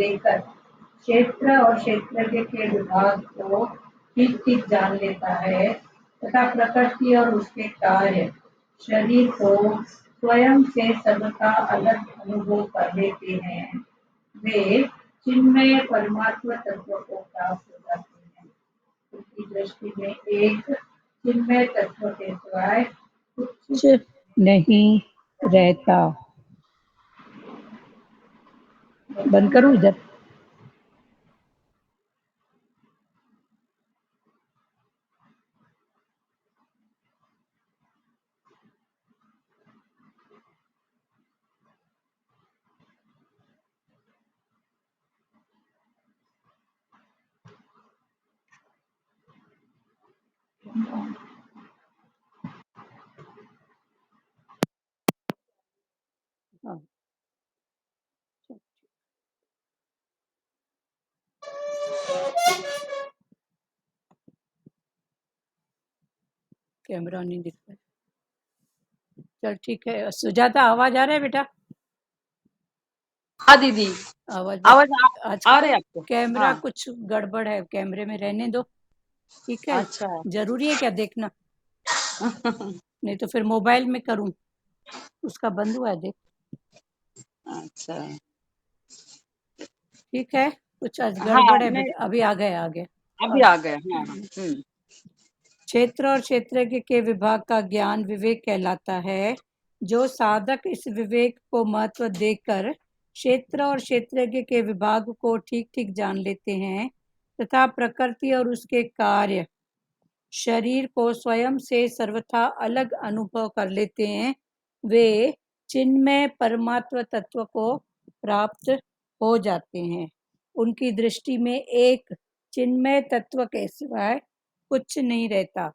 देकर क्षेत्र और क्षेत्रज्ञ के विभाग को ठीक ठीक जान लेता है तथा प्रकृति और उसके कार्य शरीर को स्वयं से सर्वथा अलग अनुभव कर लेते हैं, वे चिन्मय परमात्मा तत्व को प्राप्त हो जाते हैं। उनकी दृष्टि में एक चिन्मय तत्व के सिवाय कुछ नहीं रहता। बंद करूं इधर? हाँ, कैमरा नहीं दिख रहा। चल ठीक है। सुजाता, आवाज आ रहा है बेटा? हाँ दीदी, आवाज आज आ रहे हैं आपको? कैमरा हाँ। कुछ गड़बड़ है, कैमरे में रहने दो, ठीक है? अच्छा। जरूरी है क्या देखना? नहीं तो फिर मोबाइल में करूं, उसका बंद हुआ है, देख। अच्छा, ठीक है, कुछ आज हाँ गड़बड़ है नहीं, बेटा। अभी आ गए अभी आ गए। हाँ हाँ। क्षेत्र और क्षेत्रज्ञ के विभाग का ज्ञान विवेक कहलाता है। जो साधक इस विवेक को महत्व देकर क्षेत्र और क्षेत्रज्ञ के विभाग को ठीक ठीक जान लेते हैं तथा प्रकृति और उसके कार्य शरीर को स्वयं से सर्वथा अलग अनुभव कर लेते हैं, वे चिन्मय परमात्म तत्व को प्राप्त हो जाते हैं। उनकी दृष्टि में एक चिन्मय तत्व के सिवाय कुछ नहीं रहता।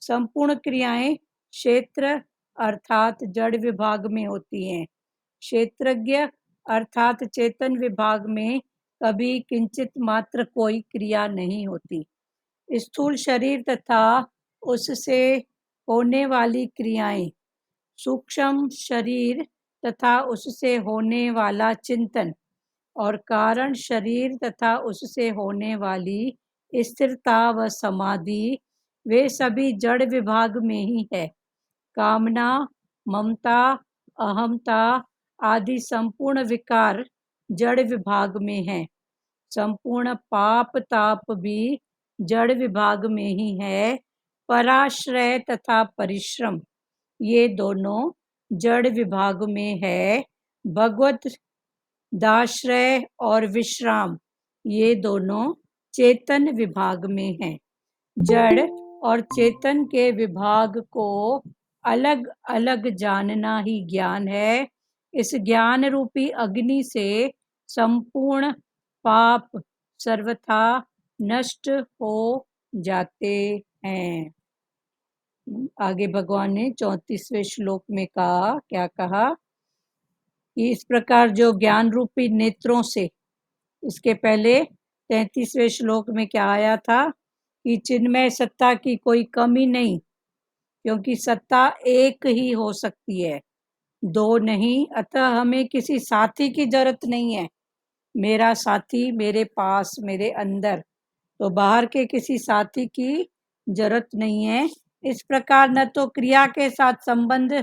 संपूर्ण क्रियाएं क्षेत्र अर्थात जड़ विभाग में होती हैं। क्षेत्रज्ञ अर्थात चेतन विभाग में कभी किंचित मात्र कोई क्रिया नहीं होती। स्थूल शरीर तथा उससे होने वाली क्रियाएं, सूक्ष्म शरीर तथा उससे होने वाला चिंतन और कारण शरीर तथा उससे होने वाली स्थिरता व समाधि, वे सभी जड़ विभाग में ही है। कामना, ममता, अहमता आदि संपूर्ण विकार जड़ विभाग में हैं। संपूर्ण पाप ताप भी जड़ विभाग में ही है। पराश्रय तथा परिश्रम, ये दोनों जड़ विभाग में है। भगवत दाश्रय और विश्राम, ये दोनों चेतन विभाग में हैं। जड़ और चेतन के विभाग को अलग अलग जानना ही ज्ञान है। इस ज्ञान रूपी अग्नि से संपूर्ण पाप सर्वथा नष्ट हो जाते हैं। आगे भगवान ने 34वें श्लोक में कहा, क्या कहा कि इस प्रकार जो ज्ञान रूपी नेत्रों से, इसके पहले 33वें श्लोक में क्या आया था कि चिन्मय सत्ता की कोई कमी नहीं, क्योंकि सत्ता एक ही हो सकती है, दो नहीं। अतः हमें किसी साथी की जरूरत नहीं है। मेरा साथी मेरे पास, मेरे अंदर, तो बाहर के किसी साथी की जरूरत नहीं है। इस प्रकार न तो क्रिया के साथ संबंध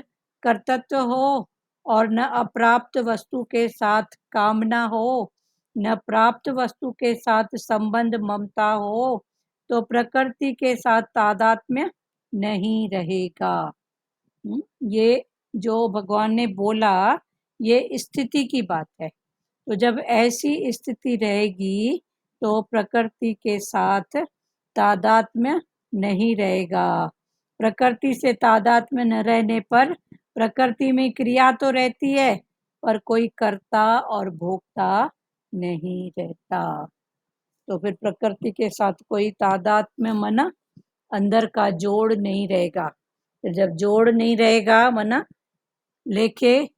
कर्तृत्व हो और न अप्राप्त वस्तु के साथ कामना हो, न प्राप्त वस्तु के साथ संबंध ममता हो, तो प्रकृति के साथ तादात्म्य नहीं रहेगा। ये जो भगवान ने बोला, ये स्थिति की बात है। तो जब ऐसी स्थिति रहेगी तो प्रकृति के साथ तादात्म्य नहीं रहेगा। प्रकृति से तादात्म्य न रहने पर प्रकृति में क्रिया तो रहती है, पर कोई कर्ता और भोक्ता नहीं रहता। तो फिर प्रकृति के साथ कोई तादात्म्य मना अंदर का जोड़ नहीं रहेगा। तो जब जोड़ नहीं रहेगा मना लेखे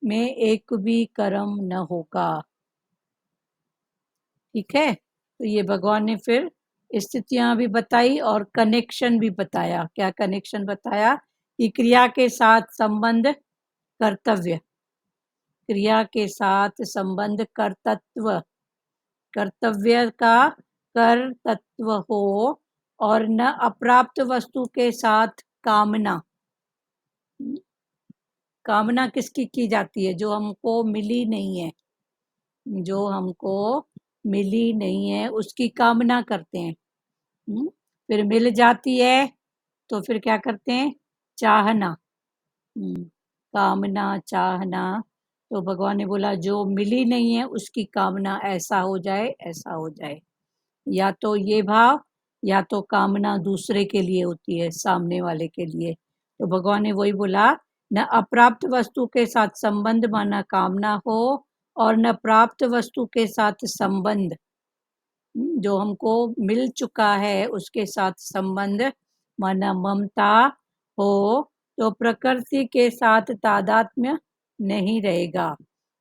में एक भी कर्म न होगा। ठीक है, तो ये भगवान ने फिर स्थितियां भी बताई और कनेक्शन भी बताया। क्या कनेक्शन बताया कि क्रिया के साथ संबंध कर्तव्य, क्रिया के साथ संबंध कर्तव्य का कर्तव्य हो और न अप्राप्त वस्तु के साथ कामना। कामना किसकी की जाती है? जो हमको मिली नहीं है, जो हमको मिली नहीं है उसकी कामना करते हैं। फिर मिल जाती है तो फिर क्या करते हैं? चाहना। कामना, चाहना। तो भगवान ने बोला जो मिली नहीं है उसकी कामना ऐसा हो जाए, ऐसा हो जाए। या तो ये भाव या तो कामना दूसरे के लिए होती है, सामने वाले के लिए। तो भगवान ने वही बोला, न अप्राप्त वस्तु के साथ संबंध माना कामना हो और न प्राप्त वस्तु के साथ संबंध, जो हमको मिल चुका है उसके साथ संबंध माना ममता हो, तो प्रकृति के साथ तादात्म्य नहीं रहेगा।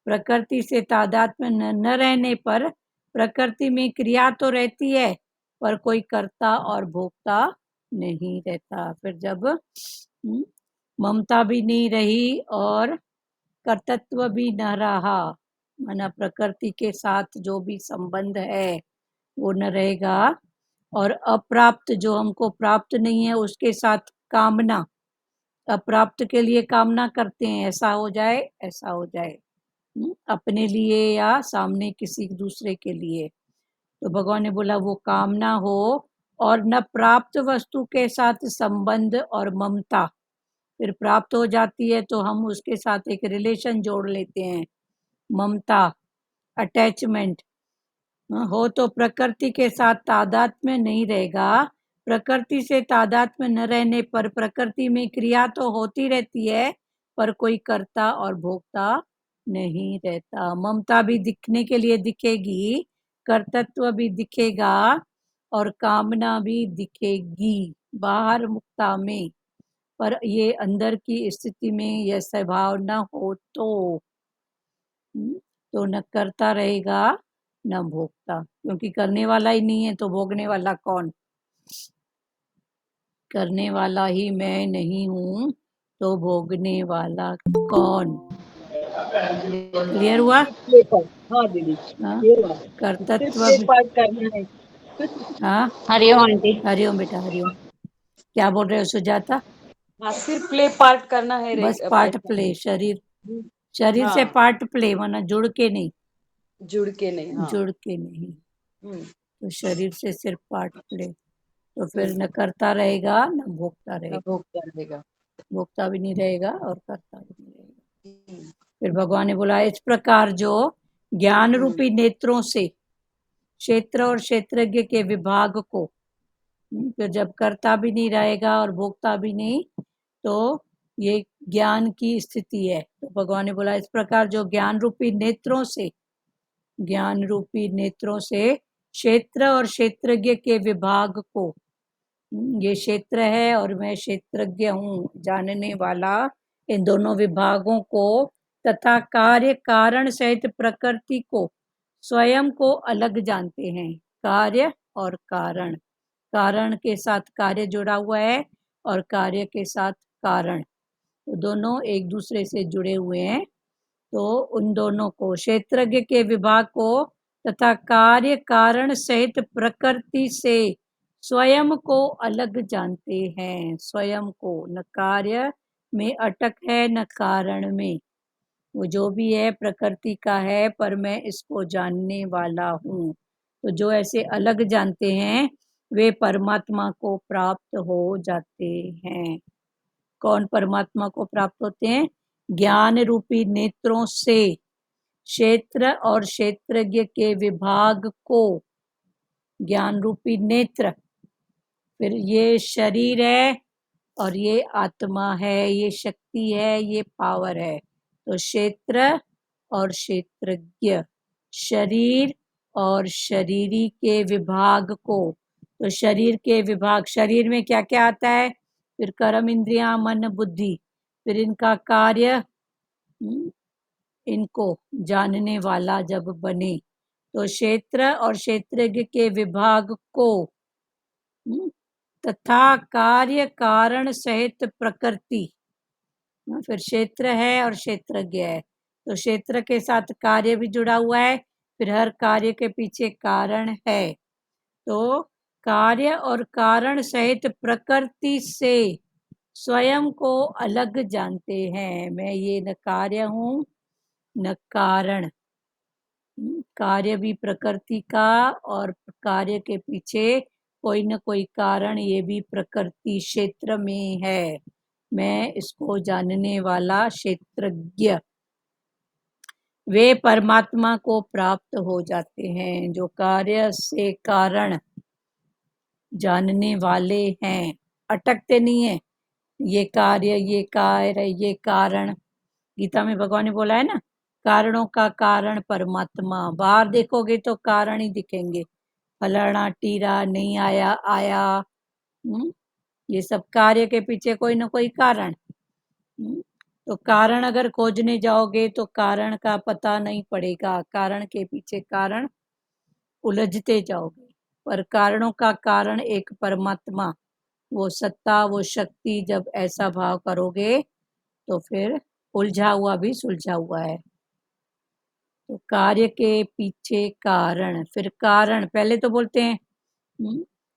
प्रकृति से तादात्म्य न रहने पर प्रकृति में क्रिया तो रहती है पर कोई कर्ता और भोक्ता नहीं रहता। फिर जब ममता भी नहीं रही और कर्तृत्व भी न रहा, माना प्रकृति के साथ जो भी संबंध है वो न रहेगा, और अप्राप्त जो हमको प्राप्त नहीं है उसके साथ कामना, अप्राप्त के लिए कामना करते हैं, ऐसा हो जाए, ऐसा हो जाए, अपने लिए या सामने किसी दूसरे के लिए। तो भगवान ने बोला वो कामना हो और न प्राप्त वस्तु के साथ संबंध और ममता। फिर प्राप्त हो जाती है तो हम उसके साथ एक रिलेशन जोड़ लेते हैं, ममता, अटैचमेंट हो, तो प्रकृति के साथ तादात्म्य नहीं रहेगा। प्रकृति से तादात्म्य न रहने पर प्रकृति में क्रिया तो होती रहती है पर कोई कर्ता और भोक्ता नहीं रहता। ममता भी दिखने के लिए दिखेगी, कर्तृत्व भी दिखेगा और कामना भी दिखेगी बाहर मुक्ता में, पर ये अंदर की स्थिति में यह स्वभाव न हो तो न करता रहेगा न भोगता, क्योंकि करने वाला ही नहीं है तो भोगने वाला कौन? करने वाला ही मैं नहीं हूँ तो भोगने वाला कौन? क्लियर हुआ? हाँ दीदी, हाँ, ये हुआ। सिर्फ कर्तृत्व प्ले पार्ट करना है। हाँ, हरिओम आंटी। हरिओम बेटा, हरिओम। क्या बोल रहे हो सुजाता? हाँ, सिर्फ प्ले पार्ट करना है बस पार्ट ऐसा प्ले, है। शरीर से हाँ, पार्ट प्ले, माना जुड़ के नहीं, जुड़ के नहीं। हाँ। जुड़ के नहीं, हम्म, तो शरीर से सिर्फ पार्ट प्ले, तो फिर हम्म, न करता रहेगा न भोगता ना रहेगा, भोग करेगा। भोगता भी नहीं रहेगा और करता भी नहीं रहेगा। हम्म, फिर भगवान ने बोला इस प्रकार जो ज्ञान रूपी नेत्रों से क्षेत्र और क्षेत्रज्ञ के विभाग को, फिर जब करता भी नहीं रहेगा और भोगता भी नहीं, तो ये ज्ञान की स्थिति है। तो भगवान ने बोला इस प्रकार जो ज्ञान रूपी नेत्रों से, ज्ञान रूपी नेत्रों से क्षेत्र और क्षेत्रज्ञ के विभाग को, ये क्षेत्र है और मैं क्षेत्रज्ञ हूँ, जानने वाला, इन दोनों विभागों को तथा कार्य कारण सहित प्रकृति को स्वयं को अलग जानते हैं। कार्य और कारण, कारण के साथ कार्य जुड़ा हुआ है और कार्य के साथ कारण, तो दोनों एक दूसरे से जुड़े हुए हैं। तो उन दोनों को, क्षेत्रज्ञ के विभाग को तथा कार्य कारण सहित प्रकृति से स्वयं को अलग जानते हैं। स्वयं को, न कार्य में अटक है न कारण में, वो जो भी है प्रकृति का है पर मैं इसको जानने वाला हूँ। तो जो ऐसे अलग जानते हैं वे परमात्मा को प्राप्त हो जाते हैं। कौन परमात्मा को प्राप्त होते हैं? ज्ञान रूपी नेत्रों से क्षेत्र और क्षेत्रज्ञ के विभाग को, ज्ञान रूपी नेत्र, फिर ये शरीर है और ये आत्मा है, ये शक्ति है, ये पावर है। तो क्षेत्र और क्षेत्रज्ञ, शरीर और शरीरी के विभाग को, तो शरीर के विभाग, शरीर में क्या क्या आता है? फिर कर्म, इंद्रियां, मन, बुद्धि, फिर इनका कार्य, इनको जानने वाला जब बने तो क्षेत्र और क्षेत्रज्ञ के विभाग को तथा कार्य कारण सहित प्रकृति, फिर क्षेत्र है और क्षेत्रज्ञ है, तो क्षेत्र के साथ कार्य भी जुड़ा हुआ है, फिर हर कार्य के पीछे कारण है। तो कार्य और कारण सहित प्रकृति से स्वयं को अलग जानते हैं। मैं ये न कार्य हूँ न कारण। कार्य भी प्रकृति का और कार्य के पीछे कोई न कोई कारण, ये भी प्रकृति क्षेत्र में है। मैं इसको जानने वाला क्षेत्रज्ञ। वे परमात्मा को प्राप्त हो जाते हैं जो कार्य से कारण जानने वाले हैं, अटकते नहीं है। ये कार्य, ये कार्य, ये कारण। गीता में भगवान ने बोला है ना, कारणों का कारण परमात्मा। बाहर देखोगे तो कारण ही दिखेंगे, फलाना टीरा नहीं आया, आया। ये सब कार्य के पीछे कोई ना कोई कारण। तो कारण अगर खोजने जाओगे तो कारण का पता नहीं पड़ेगा, कारण के पीछे कारण उलझते जाओगे। पर कारणों का कारण एक परमात्मा, वो सत्ता, वो शक्ति, जब ऐसा भाव करोगे तो फिर उलझा हुआ भी सुलझा हुआ है। तो कार्य के पीछे कारण, फिर कारण पहले तो बोलते हैं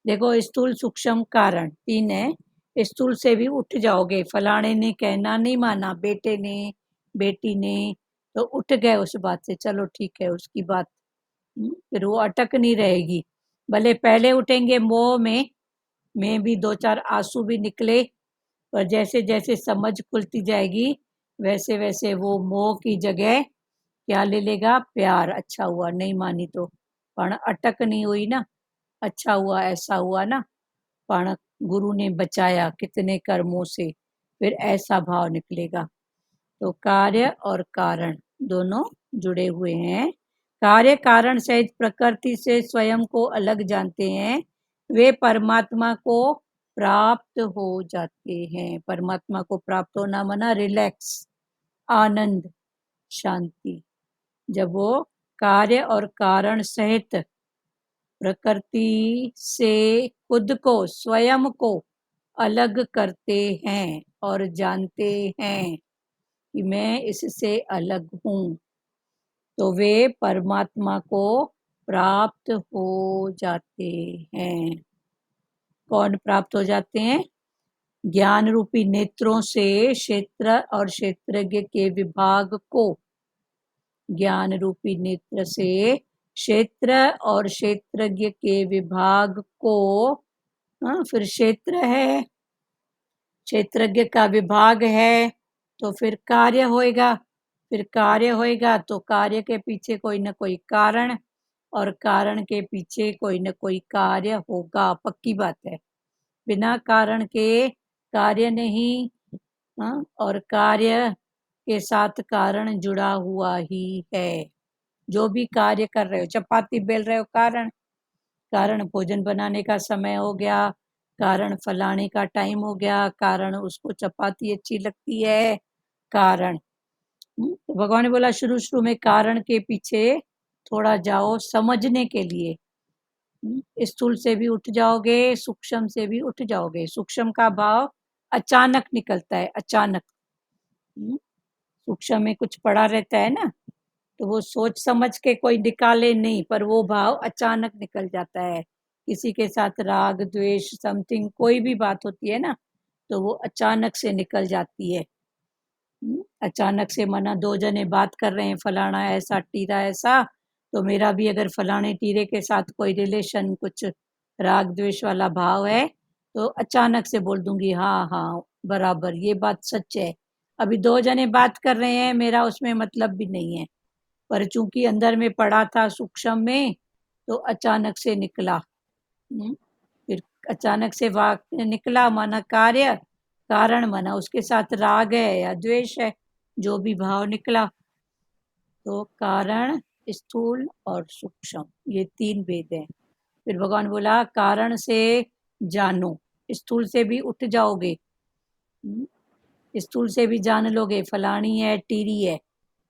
देखो स्थूल सूक्ष्म कारण 3 है। स्थूल से भी उठ जाओगे, फलाने ने कहना नहीं माना, बेटे ने, बेटी ने, तो उठ गए उस बात से, चलो ठीक है उसकी बात। फिर वो अटक नहीं रहेगी। भले पहले उठेंगे मोह में भी 2-4 आंसू भी निकले, पर जैसे जैसे समझ खुलती जाएगी वैसे वैसे वो मोह की जगह क्या ले लेगा, प्यार। अच्छा हुआ नहीं मानी तो, पण अटक नहीं हुई ना, अच्छा हुआ ऐसा हुआ ना, पण गुरु ने बचाया कितने कर्मों से, फिर ऐसा भाव निकलेगा। तो कार्य और कारण दोनों जुड़े हुए हैं। कार्य कारण सहित प्रकृति से स्वयं को अलग जानते हैं, वे परमात्मा को प्राप्त हो जाते हैं। परमात्मा को प्राप्त होना माना रिलैक्स, आनंद, शांति। जब वो कार्य और कारण सहित प्रकृति से खुद को, स्वयं को अलग करते हैं और जानते हैं कि मैं इससे अलग हूँ, तो वे परमात्मा को प्राप्त हो जाते हैं। कौन प्राप्त हो जाते हैं? ज्ञान रूपी नेत्रों से क्षेत्र और क्षेत्रज्ञ के विभाग को, ज्ञान रूपी नेत्र से क्षेत्र और क्षेत्रज्ञ के विभाग को। फिर क्षेत्र है, क्षेत्रज्ञ का विभाग है, तो फिर कार्य होएगा। फिर कार्य होएगा तो कार्य के पीछे कोई ना कोई कारण, और कारण के पीछे कोई ना कोई कार्य होगा, पक्की बात है। बिना कारण के कार्य नहीं। और कार्य के साथ कारण जुड़ा हुआ ही है। जो भी कार्य कर रहे हो, चपाती बेल रहे हो, कारण, कारण भोजन बनाने का समय हो गया, कारण फलाने का टाइम हो गया, कारण उसको चपाती अच्छी लगती है, कारण। तो भगवान ने बोला शुरू शुरू में कारण के पीछे थोड़ा जाओ समझने के लिए। स्थूल से भी उठ जाओगे, सूक्ष्म से भी उठ जाओगे। सूक्ष्म का भाव अचानक निकलता है, अचानक। सूक्ष्म में कुछ पड़ा रहता है ना, तो वो सोच समझ के कोई निकाले नहीं, पर वो भाव अचानक निकल जाता है। किसी के साथ राग द्वेष समथिंग कोई भी बात होती है ना, तो वो अचानक से निकल जाती है। अचानक से माना 2 जने बात कर रहे हैं, फलाना ऐसा टीरा ऐसा, तो मेरा भी अगर फलाने टीरे के साथ कोई रिलेशन, कुछ राग द्वेष वाला भाव है, तो अचानक से बोल दूंगी हाँ हाँ बराबर, ये बात सच है। अभी 2 जने बात कर रहे हैं, मेरा उसमें मतलब भी नहीं है, पर चूंकि अंदर में पड़ा था सूक्ष्म में, तो अचानक से निकला। फिर अचानक से वाक्य निकला माना कार्य, कारण माना उसके साथ राग है या द्वेष है, जो भी भाव निकला। तो कारण, स्थूल और सूक्ष्म, ये 3 भेद हैं। फिर भगवान बोला कारण से जानो, स्थूल से भी उठ जाओगे, स्थूल से भी जान लोगे फलानी है, टीरी है,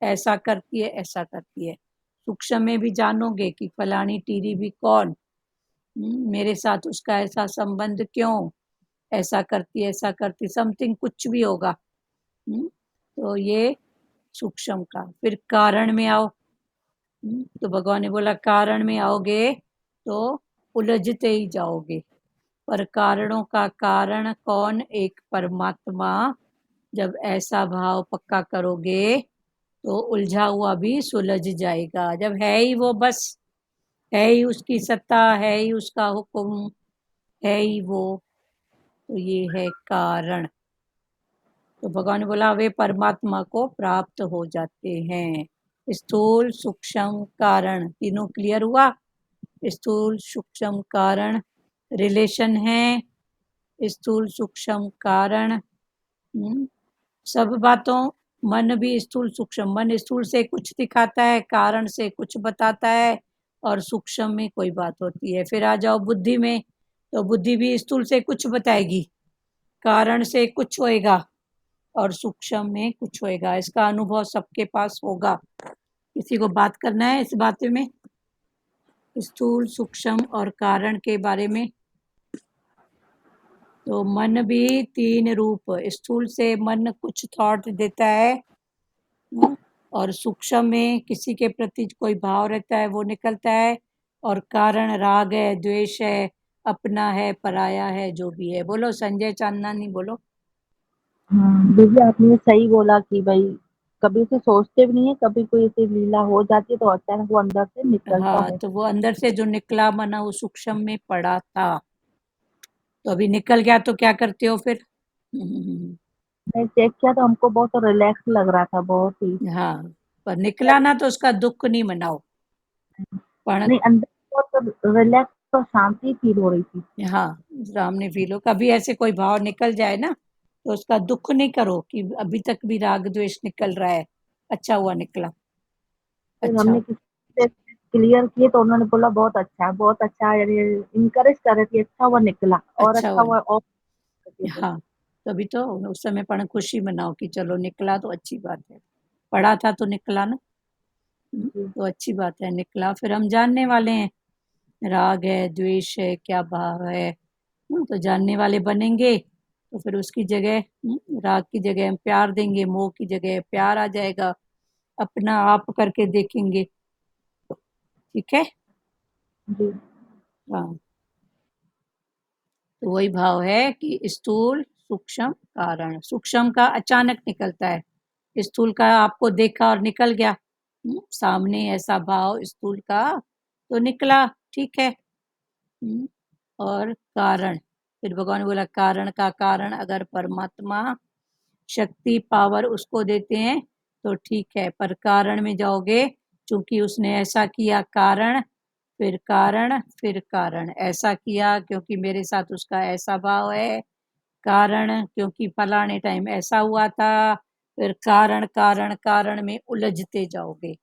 ऐसा करती है, ऐसा करती है। सूक्ष्म में भी जानोगे कि फलानी टीरी भी कौन, मेरे साथ उसका ऐसा संबंध क्यों, ऐसा करती, ऐसा करती, समथिंग कुछ भी होगा। तो ये सूक्ष्म का। फिर कारण में आओ। तो भगवान ने बोला कारण में आओगे तो उलझते ही जाओगे, पर कारणों का कारण कौन? एक परमात्मा। जब ऐसा भाव पक्का करोगे तो उलझा हुआ भी सुलझ जाएगा। जब है ही वो, बस है ही उसकी सत्ता, है ही उसका हुक्म, है ही वो, तो ये है कारण। तो भगवान ने बोला वे परमात्मा को प्राप्त हो जाते हैं। स्थूल सूक्ष्म कारण तीनों क्लियर हुआ। स्थूल सूक्ष्म कारण रिलेशन है। स्थूल सूक्ष्म कारण सब बातों, मन भी स्थूल सूक्ष्म, मन स्थूल से कुछ दिखाता है, कारण से कुछ बताता है, और सूक्ष्म में कोई बात होती है। फिर आ जाओ बुद्धि में, तो बुद्धि भी स्थूल से कुछ बताएगी, कारण से कुछ होएगा, और सूक्ष्म में कुछ होएगा। इसका अनुभव सबके पास होगा। किसी को बात करना है इस बात में, स्थूल सूक्ष्म और कारण के बारे में? तो मन भी तीन रूप, स्थूल से मन कुछ थॉट देता है, और सूक्ष्म में किसी के प्रति कोई भाव रहता है वो निकलता है, और कारण राग है, द्वेष है, अपना है, पराया है, जो भी है। बोलो संजय चांदनी, बोलो। हाँ दीदी, आपने सही बोला कि भाई कभी उसे सोचते भी नहीं है, कभी कोई ऐसी लीला हो जाती है तो अचानक वो अंदर से निकलता हाँ, है। तो वो अंदर से जो निकला मना वो सूक्ष्म में पड़ा था, तो अभी निकल गया तो क्या करते हो फिर? मैं चेक किया तो हमको बहुत रिलैक्स लग रहा था, बहुत ही। हाँ, पर निकला ना तो उसका दुख नहीं मनाओ। पण नहीं, अंदर बहुत रिलैक्स और शांति फील हो रही थी। हाँ, सामने फील हो। कभी ऐसे कोई भाव निकल जाए ना तो उसका दुख नहीं करो कि अभी तक भी राग द्वेष निकल रहा है, अच्छा हुआ निकला, फिर अच्छा हमने किसी से क्लियर किए तो उन्होंने बोला बहुत अच्छा, यानी इनकरेज कर रही थी, अच्छा हुआ निकला और अच्छा अच्छा हुआ। हुआ और करके थे। हाँ, तभी तो उस समय पण खुशी मनाओ कि चलो निकला तो अच्छी बात है, पढ़ा था तो निकला ना। जी तो अच्छी बात है, निकला। फिर हम जानने वाले हैं, राग है, द्वेष है, क्या भाव है, तो जानने वाले बनेंगे। तो फिर उसकी जगह राग की जगह हम प्यार देंगे, मोह की जगह प्यार आ जाएगा, अपना आप करके देखेंगे। ठीक है। जी हाँ, तो वही भाव है कि स्थूल सूक्ष्म कारण। सूक्ष्म का अचानक निकलता है, स्थूल का आपको देखा और निकल गया। सामने ऐसा भाव स्थूल का तो निकला, ठीक है। और कारण, फिर भगवान ने बोला कारण का कारण अगर परमात्मा शक्ति पावर उसको देते हैं तो ठीक है, पर कारण में जाओगे क्योंकि उसने ऐसा किया, कारण फिर कारण फिर कारण, ऐसा किया क्योंकि मेरे साथ उसका ऐसा भाव है, कारण क्योंकि फलाने टाइम ऐसा हुआ था, फिर कारण कारण कारण में उलझते जाओगे।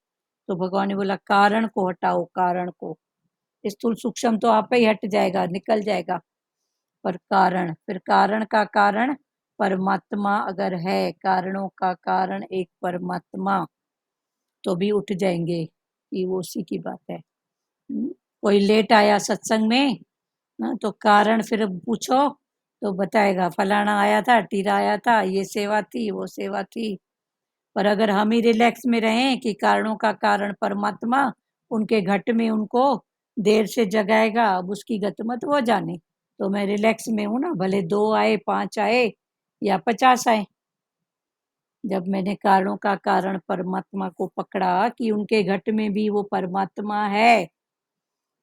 तो भगवान ने बोला कारण को हटाओ, कारण को। स्थूल सूक्ष्म तो आप ही हट जाएगा, निकल जाएगा, पर कारण, फिर कारण का कारण परमात्मा अगर है, कारणों का कारण एक परमात्मा, तो भी उठ जाएंगे कि वो उसी की बात है। कोई लेट आया सत्संग में ना, तो कारण फिर पूछो तो बताएगा फलाना आया था, टीरा आया था, ये सेवा थी, वो सेवा थी। पर अगर हम ही रिलैक्स में रहें कि कारणों का कारण परमात्मा, उनके घट में उनको देर से जगाएगा, अब उसकी गत मत वो जाने, तो मैं रिलैक्स में हूँ ना, भले 2 आए, 5 आए या 50 आए। जब मैंने कारणों का कारण परमात्मा को पकड़ा कि उनके घट में भी वो परमात्मा है,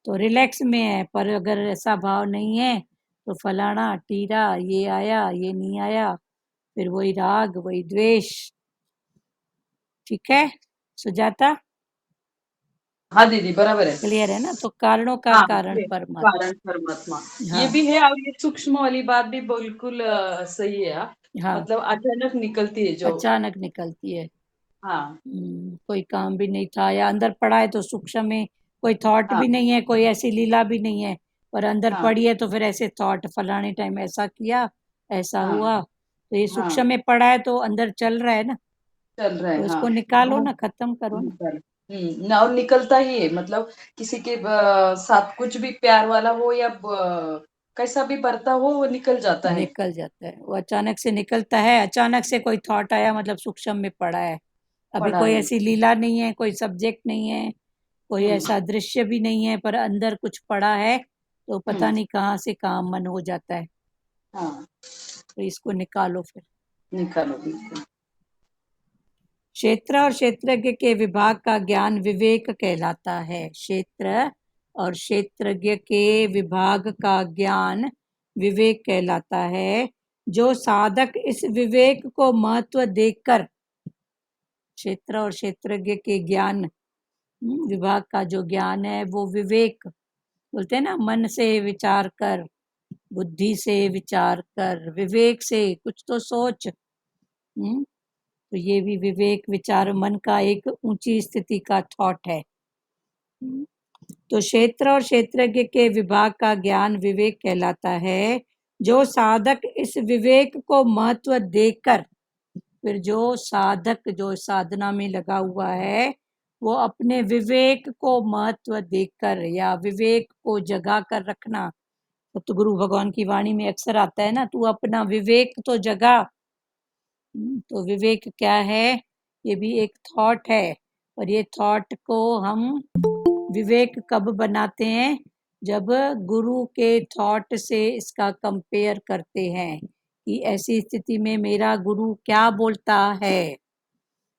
तो रिलैक्स में है। पर अगर ऐसा भाव नहीं है तो फलाना टीरा, ये आया, ये नहीं आया, फिर वही राग, वही द्वेष। ठीक है सुजाता, हाँ दीदी, बराबर है। क्लियर है ना? तो कारणों का हाँ, कारण ये परमात्मा। कारण परमात्मा, ये हाँ भी है। और ये सूक्ष्म वाली बात भी बिल्कुल सही है। हाँ, मतलब अचानक निकलती है जो। अचानक निकलती है। हाँ कोई काम भी नहीं था या अंदर पड़ा है तो सूक्ष्म में कोई थॉट हाँ भी नहीं है, कोई ऐसी लीला भी नहीं है, पर अंदर हाँ पड़ी है तो फिर ऐसे थॉट, फलाने टाइम ऐसा किया, ऐसा हाँ हुआ, तो ये हाँ, सूक्ष्म में पड़ा है तो अंदर चल रहा है ना, चल रहा है। तो हाँ, इसको निकालो वो ना, खत्म करो ना। निकल ना, और निकलता ही है। मतलब किसी के साथ कुछ भी प्यार वाला हो या कैसा भी बरता हो, वो निकल जाता है। निकल जाता है, वो अचानक से निकलता है। अचानक से कोई थॉट आया मतलब सूक्ष्म में पड़ा है, अभी पढ़ा कोई है। ऐसी लीला नहीं है, कोई सब्जेक्ट नहीं है, कोई ऐसा दृश्य भी नहीं है, पर अंदर कुछ पड़ा है तो पता नहीं कहाँ से कहाँ मन हो जाता है। हाँ, तो इसको निकालो फिर। निकालो बिल्कुल। क्षेत्र और क्षेत्रज्ञ के विभाग का ज्ञान विवेक कहलाता है। क्षेत्र और क्षेत्रज्ञ के विभाग का ज्ञान विवेक कहलाता है। जो साधक इस विवेक को महत्व देकर, क्षेत्र और क्षेत्रज्ञ के ज्ञान विभाग का जो ज्ञान है वो विवेक बोलते हैं ना, मन से विचार कर, बुद्धि से विचार कर, विवेक से कुछ तो सोच। तो ये भी विवेक विचार मन का एक ऊंची स्थिति का थॉट है। तो क्षेत्र और क्षेत्रज्ञ के विभाग का ज्ञान विवेक कहलाता है। जो साधक इस विवेक को महत्व देकर, फिर जो साधक जो साधना में लगा हुआ है वो अपने विवेक को महत्व देकर या विवेक को जगा कर रखना। तो गुरु भगवान की वाणी में अक्सर आता है ना, तू अपना विवेक तो जगा। तो विवेक क्या है? ये भी एक थॉट है, और ये थॉट को हम विवेक कब बनाते हैं? जब गुरु के थॉट से इसका कंपेयर करते हैं कि ऐसी स्थिति में मेरा गुरु क्या बोलता है।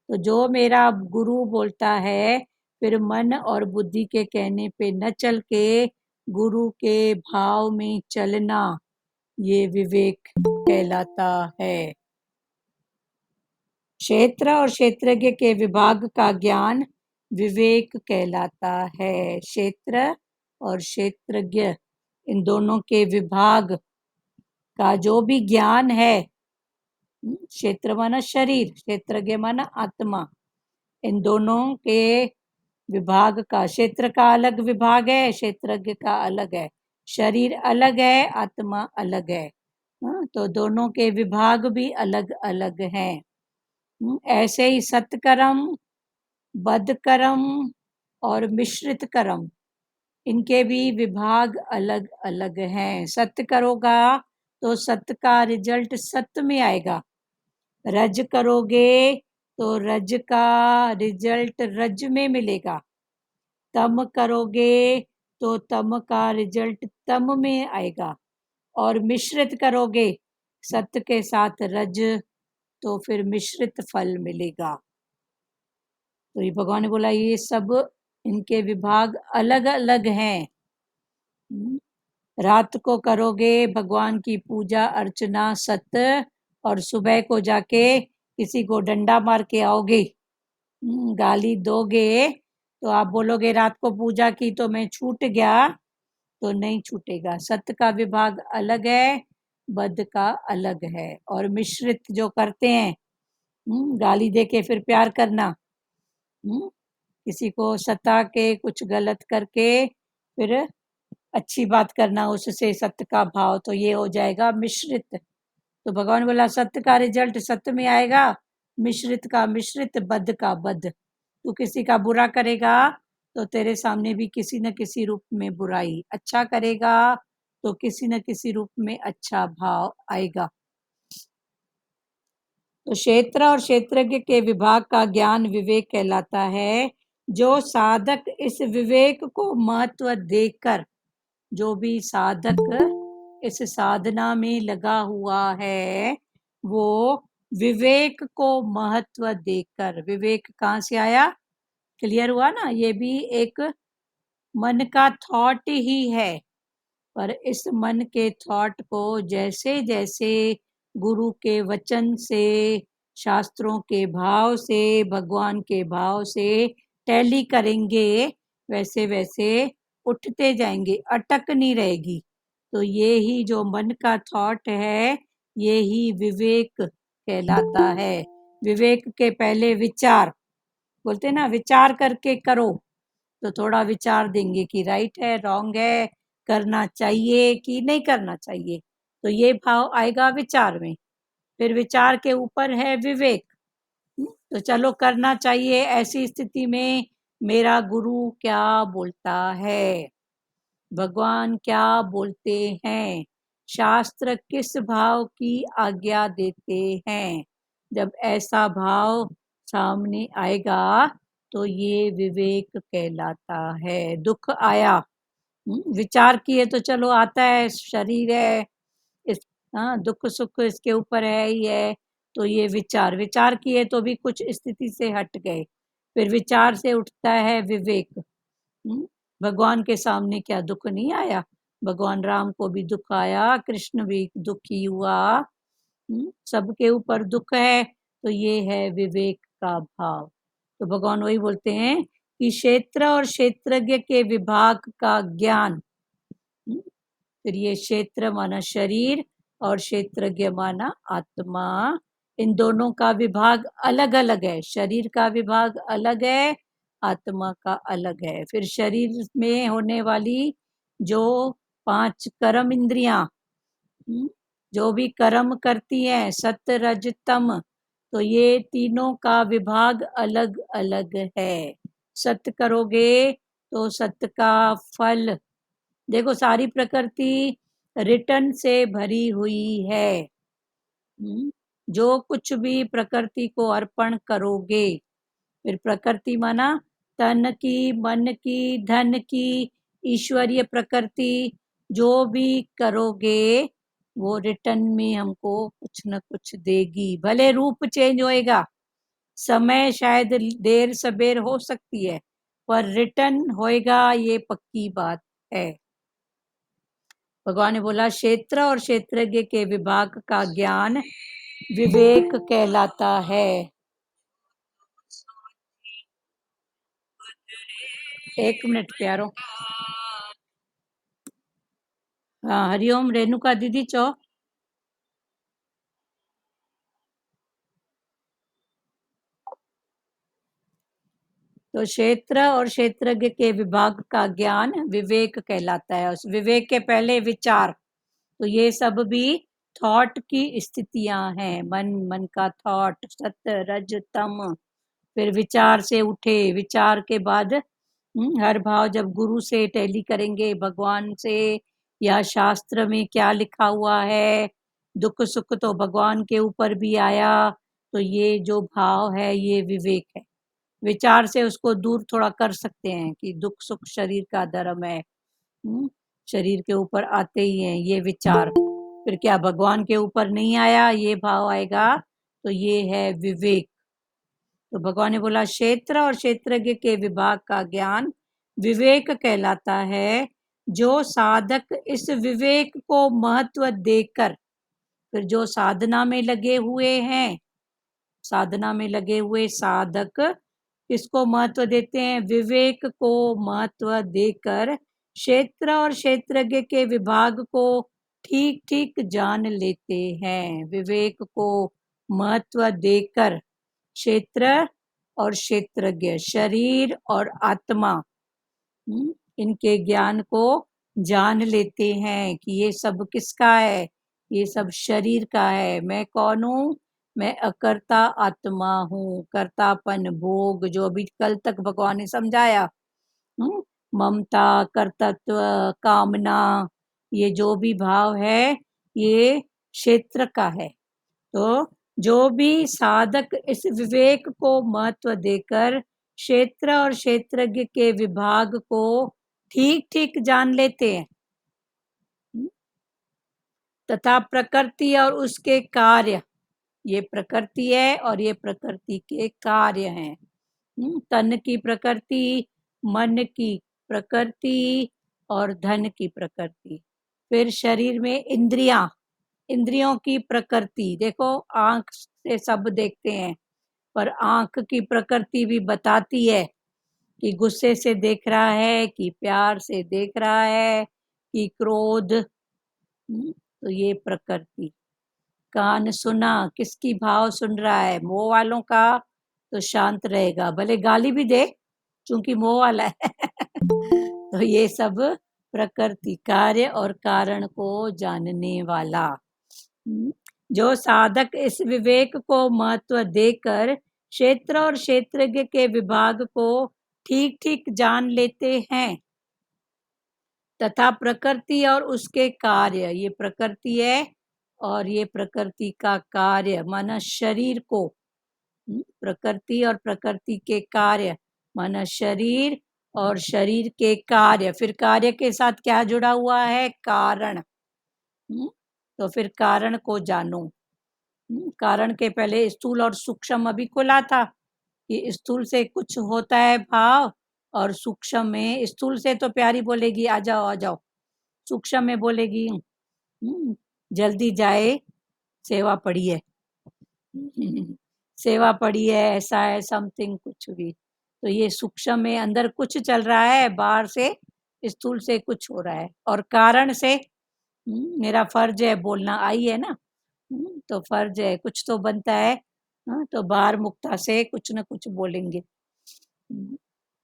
तो जो मेरा गुरु बोलता है, फिर मन और बुद्धि के कहने पे न चल के गुरु के भाव में चलना, ये विवेक कहलाता है। क्षेत्र और क्षेत्रज्ञ के विभाग का ज्ञान विवेक कहलाता है। क्षेत्र और क्षेत्रज्ञ इन दोनों के विभाग का जो भी ज्ञान है, क्षेत्र माना शरीर, क्षेत्रज्ञ माना आत्मा, इन दोनों के विभाग का, क्षेत्र का अलग विभाग है, क्षेत्रज्ञ का अलग है। शरीर अलग है, आत्मा अलग है। तो दोनों के विभाग भी अलग अलग हैं। ऐसे ही सत्कर्म, बदकर्म और मिश्रित कर्म, इनके भी विभाग अलग अलग हैं। सत्य करोगा तो सत्य का रिजल्ट सत्य में आएगा। रज करोगे तो रज का रिजल्ट रज में मिलेगा। तम करोगे तो तम का रिजल्ट तम में आएगा। और मिश्रित करोगे सत्य के साथ रज, तो फिर मिश्रित फल मिलेगा। तो ये भगवान ने बोला ये सब इनके विभाग अलग अलग हैं। रात को करोगे भगवान की पूजा अर्चना सत्य, और सुबह को जाके किसी को डंडा मार के आओगे, गाली दोगे, तो आप बोलोगे रात को पूजा की तो मैं छूट गया, तो नहीं छूटेगा। सत्य का विभाग अलग है, बद का अलग है। और मिश्रित जो करते हैं, गाली दे के फिर प्यार करना, किसी को सता के कुछ गलत करके फिर अच्छी बात करना, उससे सत्य का भाव, तो ये हो जाएगा मिश्रित। तो भगवान बोला सत्य का रिजल्ट सत्य में आएगा, मिश्रित का मिश्रित, बद का बद। तू किसी का बुरा करेगा तो तेरे सामने भी किसी न किसी रूप में बुराई, अच्छा करेगा तो किसी न किसी रूप में अच्छा भाव आएगा। तो क्षेत्र और क्षेत्रज्ञ के विभाग का ज्ञान विवेक कहलाता है। जो साधक इस विवेक को महत्व देकर, जो भी साधक इस साधना में लगा हुआ है, वो विवेक को महत्व देकर, विवेक कहाँ से आया? क्लियर हुआ ना? ये भी एक मन का थॉट ही है, पर इस मन के थॉट को जैसे जैसे गुरु के वचन से, शास्त्रों के भाव से, भगवान के भाव से टैली करेंगे, वैसे वैसे उठते जाएंगे, अटक नहीं रहेगी। तो ये ही जो मन का थॉट है, ये ही विवेक कहलाता है। विवेक के पहले विचार, बोलते हैं ना विचार करके करो, तो थोड़ा विचार देंगे कि राइट है, रॉन्ग है, करना चाहिए कि नहीं करना चाहिए, तो ये भाव आएगा विचार में। फिर विचार के ऊपर है विवेक। तो चलो करना चाहिए, ऐसी स्थिति में मेरा गुरु क्या बोलता है, भगवान क्या बोलते हैं, शास्त्र किस भाव की आज्ञा देते हैं। जब ऐसा भाव सामने आएगा तो ये विवेक कहलाता है। दुख आया, विचार किए तो चलो आता है, शरीर है, इस दुख सुख इसके ऊपर है ही है, तो ये विचार विचार किए तो भी कुछ स्थिति से हट गए, फिर विचार से उठता है विवेक। भगवान के सामने क्या दुख नहीं आया? भगवान राम को भी दुख आया, कृष्ण भी दुखी हुआ, सबके ऊपर दुख है, तो ये है विवेक का भाव। तो भगवान वही बोलते हैं कि क्षेत्र और क्षेत्रज्ञ के विभाग का ज्ञान, फिर ये क्षेत्र माना शरीर और क्षेत्रज्ञ माना आत्मा, इन दोनों का विभाग अलग अलग है। शरीर का विभाग अलग है, आत्मा का अलग है। फिर शरीर में होने वाली जो 5 कर्म इंद्रियां, जो भी कर्म करती हैं, सत्य रज तम, तो ये तीनों का विभाग अलग अलग है। सत्य करोगे तो सत्य का फल, देखो सारी प्रकृति रिटर्न से भरी हुई है। जो कुछ भी प्रकृति को अर्पण करोगे, फिर प्रकृति माना तन की, मन की, धन की, ईश्वरीय प्रकृति, जो भी करोगे वो रिटर्न में हमको कुछ न कुछ देगी। भले रूप चेंज होएगा, समय शायद देर सबेर हो सकती है, पर रिटर्न होएगा, ये पक्की बात है। भगवान ने बोला क्षेत्र और क्षेत्रज्ञ के विभाग का ज्ञान विवेक कहलाता है। एक मिनट प्यारो। हाँ, हरिओम रेणुका दीदी चो। तो क्षेत्र और क्षेत्रज्ञ के विभाग का ज्ञान विवेक कहलाता है। उस विवेक के पहले विचार, तो ये सब भी थॉट की स्थितियां हैं। मन का थॉट, सत्य रज तम, फिर विचार से उठे, विचार के बाद हर भाव जब गुरु से टैली करेंगे, भगवान से या शास्त्र में क्या लिखा हुआ है, दुख सुख तो भगवान के ऊपर भी आया, तो ये जो भाव है ये विवेक है। विचार से उसको दूर थोड़ा कर सकते हैं कि दुख सुख शरीर का धर्म है, शरीर के ऊपर आते ही हैं ये विचार। फिर क्या भगवान के ऊपर नहीं आया, ये भाव आएगा, तो ये है विवेक। तो भगवान ने बोला क्षेत्र और क्षेत्रज्ञ के विभाग का ज्ञान विवेक कहलाता है। जो साधक इस विवेक को महत्व देकर, फिर जो साधना में लगे हुए हैं, साधना में लगे हुए साधक किसको महत्व देते हैं? विवेक को महत्व देकर क्षेत्र और क्षेत्रज्ञ के विभाग को ठीक ठीक जान लेते हैं। विवेक को महत्व देकर क्षेत्र और क्षेत्रज्ञ, शरीर और आत्मा, इनके ज्ञान को जान लेते हैं कि ये सब किसका है, ये सब शरीर का है। मैं कौन हूँ? मैं अकर्ता आत्मा हूँ। कर्तापन, भोग, जो अभी कल तक भगवान ने समझाया, ममता, कर्तृत्व, कामना, ये जो भी भाव है ये क्षेत्र का है। तो जो भी साधक इस विवेक को महत्व देकर क्षेत्र और क्षेत्रज्ञ के विभाग को ठीक ठीक जान लेते हैं, तथा प्रकृति और उसके कार्य, ये प्रकृति है और ये प्रकृति के कार्य हैं। तन की प्रकृति, मन की प्रकृति और धन की प्रकृति। फिर शरीर में इंद्रियां, इंद्रियों की प्रकृति, देखो आंख से सब देखते हैं, पर आंख की प्रकृति भी बताती है कि गुस्से से देख रहा है, कि प्यार से देख रहा है, कि क्रोध, तो ये प्रकृति। कान सुना, किसकी भाव सुन रहा है? मोह वालों का, तो शांत रहेगा, भले गाली भी दे चूंकि मोह वाला है तो ये सब प्रकृति, कार्य और कारण को जानने वाला। जो साधक इस विवेक को महत्व देकर क्षेत्र और क्षेत्रज्ञ के विभाग को ठीक ठीक जान लेते हैं, तथा प्रकृति और उसके कार्य, ये प्रकृति है और ये प्रकृति का कार्य माना शरीर को, प्रकृति और प्रकृति के कार्य, माना शरीर और शरीर के कार्य। फिर कार्य के साथ क्या जुड़ा हुआ है? कारण। तो फिर कारण को जानो। कारण के पहले स्थूल और सूक्ष्म अभी खुला था कि स्थूल से कुछ होता है भाव, और सूक्ष्म में, स्थूल से तो प्यारी बोलेगी आ जाओ आ जाओ, सूक्ष्म में बोलेगी जल्दी जाए, सेवा पड़ी है, सेवा पड़ी है, ऐसा है, समथिंग कुछ भी। तो ये सूक्ष्म में अंदर कुछ चल रहा है, बाहर से स्थूल से कुछ हो रहा है, और कारण से मेरा फर्ज है बोलना, आई है ना, तो फर्ज है, कुछ तो बनता है, तो बाहर मुक्ता से कुछ न कुछ बोलेंगे।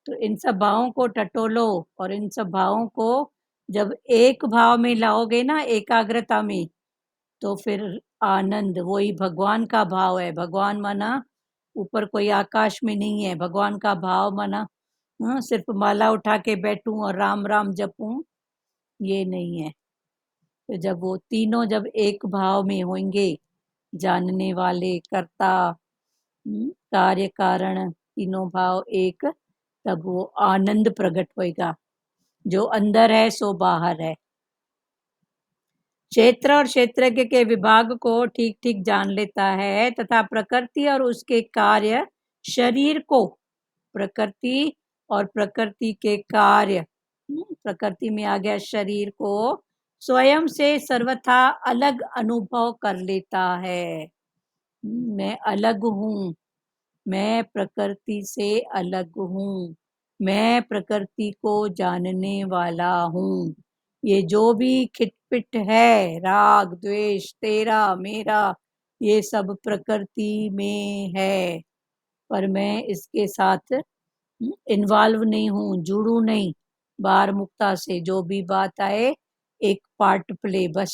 तो इन सब भावों को टटोलो, और इन सब भावों को जब एक भाव में लाओगे ना, एकाग्रता में, तो फिर आनंद, वही भगवान का भाव है। भगवान माना ऊपर कोई आकाश में नहीं है, भगवान का भाव माना सिर्फ माला उठा के बैठूं और राम राम जपूं, ये नहीं है। तो जब वो तीनों जब एक भाव में होंगे, जानने वाले, कर्ता, कार्य कारण, तीनों भाव एक, तब वो आनंद प्रकट होएगा। जो अंदर है सो बाहर है। क्षेत्र और क्षेत्रज्ञ के विभाग को ठीक ठीक जान लेता है तथा प्रकृति और उसके कार्य शरीर को, प्रकृति और प्रकृति के कार्य, प्रकृति में आ गया शरीर को, स्वयं से सर्वथा अलग अनुभव कर लेता है। मैं अलग हूँ, मैं प्रकृति से अलग हूँ, मैं प्रकृति को जानने वाला हूँ। ये जो भी खिटपिट है, राग द्वेष, तेरा मेरा, ये सब प्रकृति में है, पर मैं इसके साथ इन्वॉल्व नहीं हूँ, जुड़ू नहीं। बाहर मुक्ता से जो भी बात आए, एक पार्ट प्ले बस।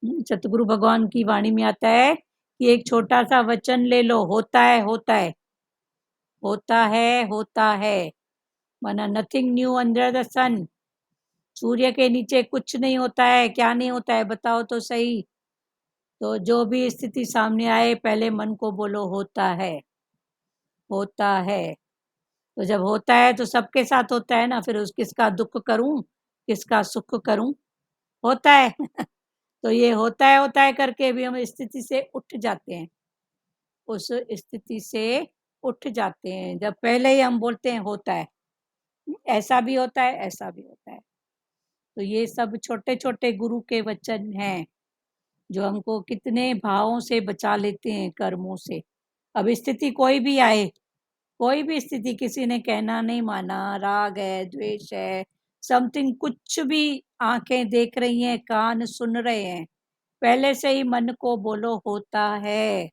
सतगुरु भगवान की वाणी में आता है कि एक छोटा सा वचन ले लो, होता है होता है, होता है होता है, माना नथिंग न्यू अंडर द सन। सूर्य के नीचे कुछ नहीं होता है, क्या नहीं होता है बताओ तो सही। तो जो भी स्थिति सामने आए, पहले मन को बोलो होता है, होता है। तो जब होता है तो सबके साथ होता है ना, फिर उस किसका दुख करूं, किसका सुख करूं, होता है। तो ये होता है करके भी हम स्थिति से उठ जाते हैं, उस स्थिति से उठ जाते हैं जब पहले ही हम बोलते हैं होता है, ऐसा भी होता है, ऐसा भी होता है। तो ये सब छोटे छोटे गुरु के वचन हैं जो हमको कितने भावों से बचा लेते हैं, कर्मों से। अब स्थिति कोई भी आए, कोई भी स्थिति, किसी ने कहना नहीं माना, राग है, द्वेष है, समथिंग, कुछ भी, आंखें देख रही हैं, कान सुन रहे हैं, पहले से ही मन को बोलो होता है।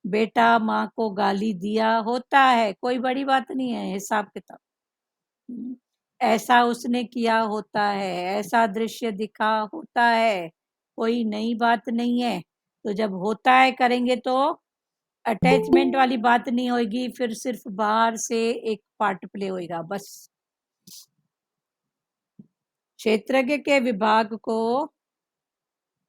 बेटा माँ को गाली दिया, होता है, कोई बड़ी बात नहीं है, हिसाब किताब। ऐसा उसने किया, होता है, ऐसा दृश्य दिखा, होता है, कोई नई बात नहीं है। तो जब होता है करेंगे तो अटैचमेंट वाली बात नहीं होगी, फिर सिर्फ बाहर से एक पार्ट प्ले होएगा बस। क्षेत्रज्ञ के विभाग को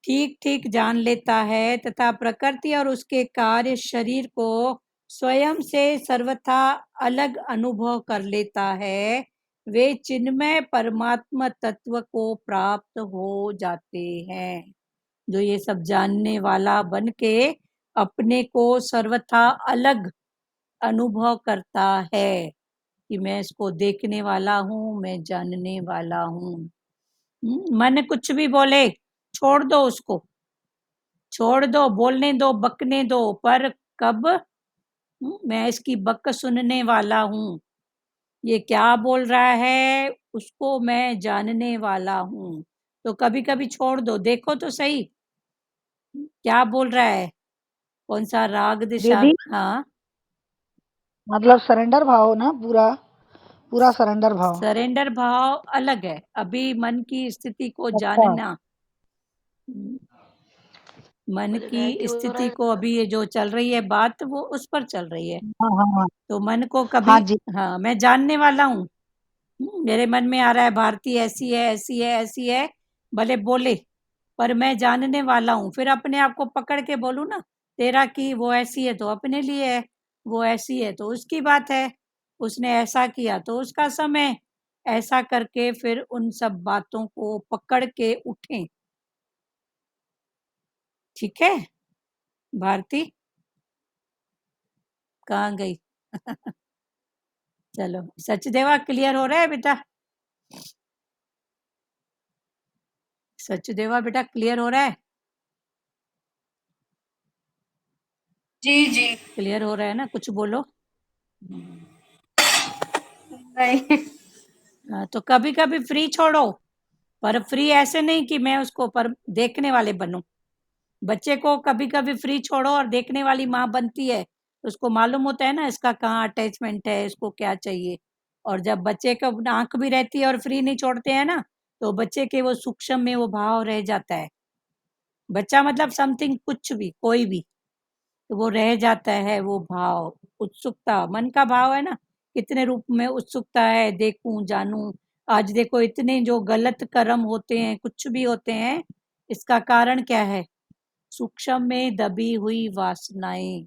ठीक ठीक जान लेता है तथा प्रकृति और उसके कार्य शरीर को स्वयं से सर्वथा अलग अनुभव कर लेता है, वे चिन्मय परमात्मा तत्व को प्राप्त हो जाते हैं। जो ये सब जानने वाला बन के अपने को सर्वथा अलग अनुभव करता है कि मैं इसको देखने वाला हूँ, मैं जानने वाला हूँ। मन कुछ भी बोले, छोड़ दो उसको, छोड़ दो, बोलने दो, बकने दो, पर कब मैं इसकी बक सुनने वाला हूँ, ये क्या बोल रहा है उसको मैं जानने वाला हूँ। तो कभी कभी छोड़ दो, देखो तो सही क्या बोल रहा है, कौन सा राग दिशा। दीदी हाँ, मतलब सरेंडर भाव ना, पूरा पूरा सरेंडर भाव। सरेंडर भाव अलग है, अभी मन की स्थिति को अच्छा। जानना, मन पहले की वैरायटी हो रहा स्थिति है। को, अभी ये जो चल रही है बात वो उस पर चल रही है। हाँ हाँ हाँ तो मन को हाँ कभी, जी। हाँ, मैं जानने वाला हूँ, मेरे मन में आ रहा है भारती ऐसी है, ऐसी है, ऐसी है, भले बोले, पर मैं जानने वाला हूँ। फिर अपने आप को पकड़ के बोलूँ ना, तेरा की वो ऐसी है तो अपने लिए है, वो ऐसी है तो उसकी बात है, उसने ऐसा किया तो उसका समय। ऐसा करके फिर उन सब बातों को पकड़ के उठें। ठीक है भारती, कहाँ गई? चलो सचदेवा, क्लियर हो रहा है बेटा? सचदेवा बेटा, क्लियर हो रहा है? जी जी। क्लियर हो रहा है ना? कुछ बोलो। नहीं। तो कभी कभी फ्री छोड़ो, पर फ्री ऐसे नहीं कि मैं उसको पर देखने वाले बनूं। बच्चे को कभी कभी फ्री छोड़ो और देखने वाली माँ बनती है, उसको मालूम होता है ना इसका कहाँ अटैचमेंट है, इसको क्या चाहिए। और जब बच्चे को आंख भी रहती है और फ्री नहीं छोड़ते हैं ना, तो बच्चे के वो सूक्ष्म में वो भाव रह जाता है। बच्चा मतलब समथिंग, कुछ भी, कोई भी, तो वो रह जाता है वो भाव। उत्सुकता मन का भाव है ना, कितने रूप में उत्सुकता है, देखूं जानूं। आज देखो इतने जो गलत कर्म होते हैं, कुछ भी होते हैं, इसका कारण क्या है? सूक्ष्म में दबी हुई वासनाएं।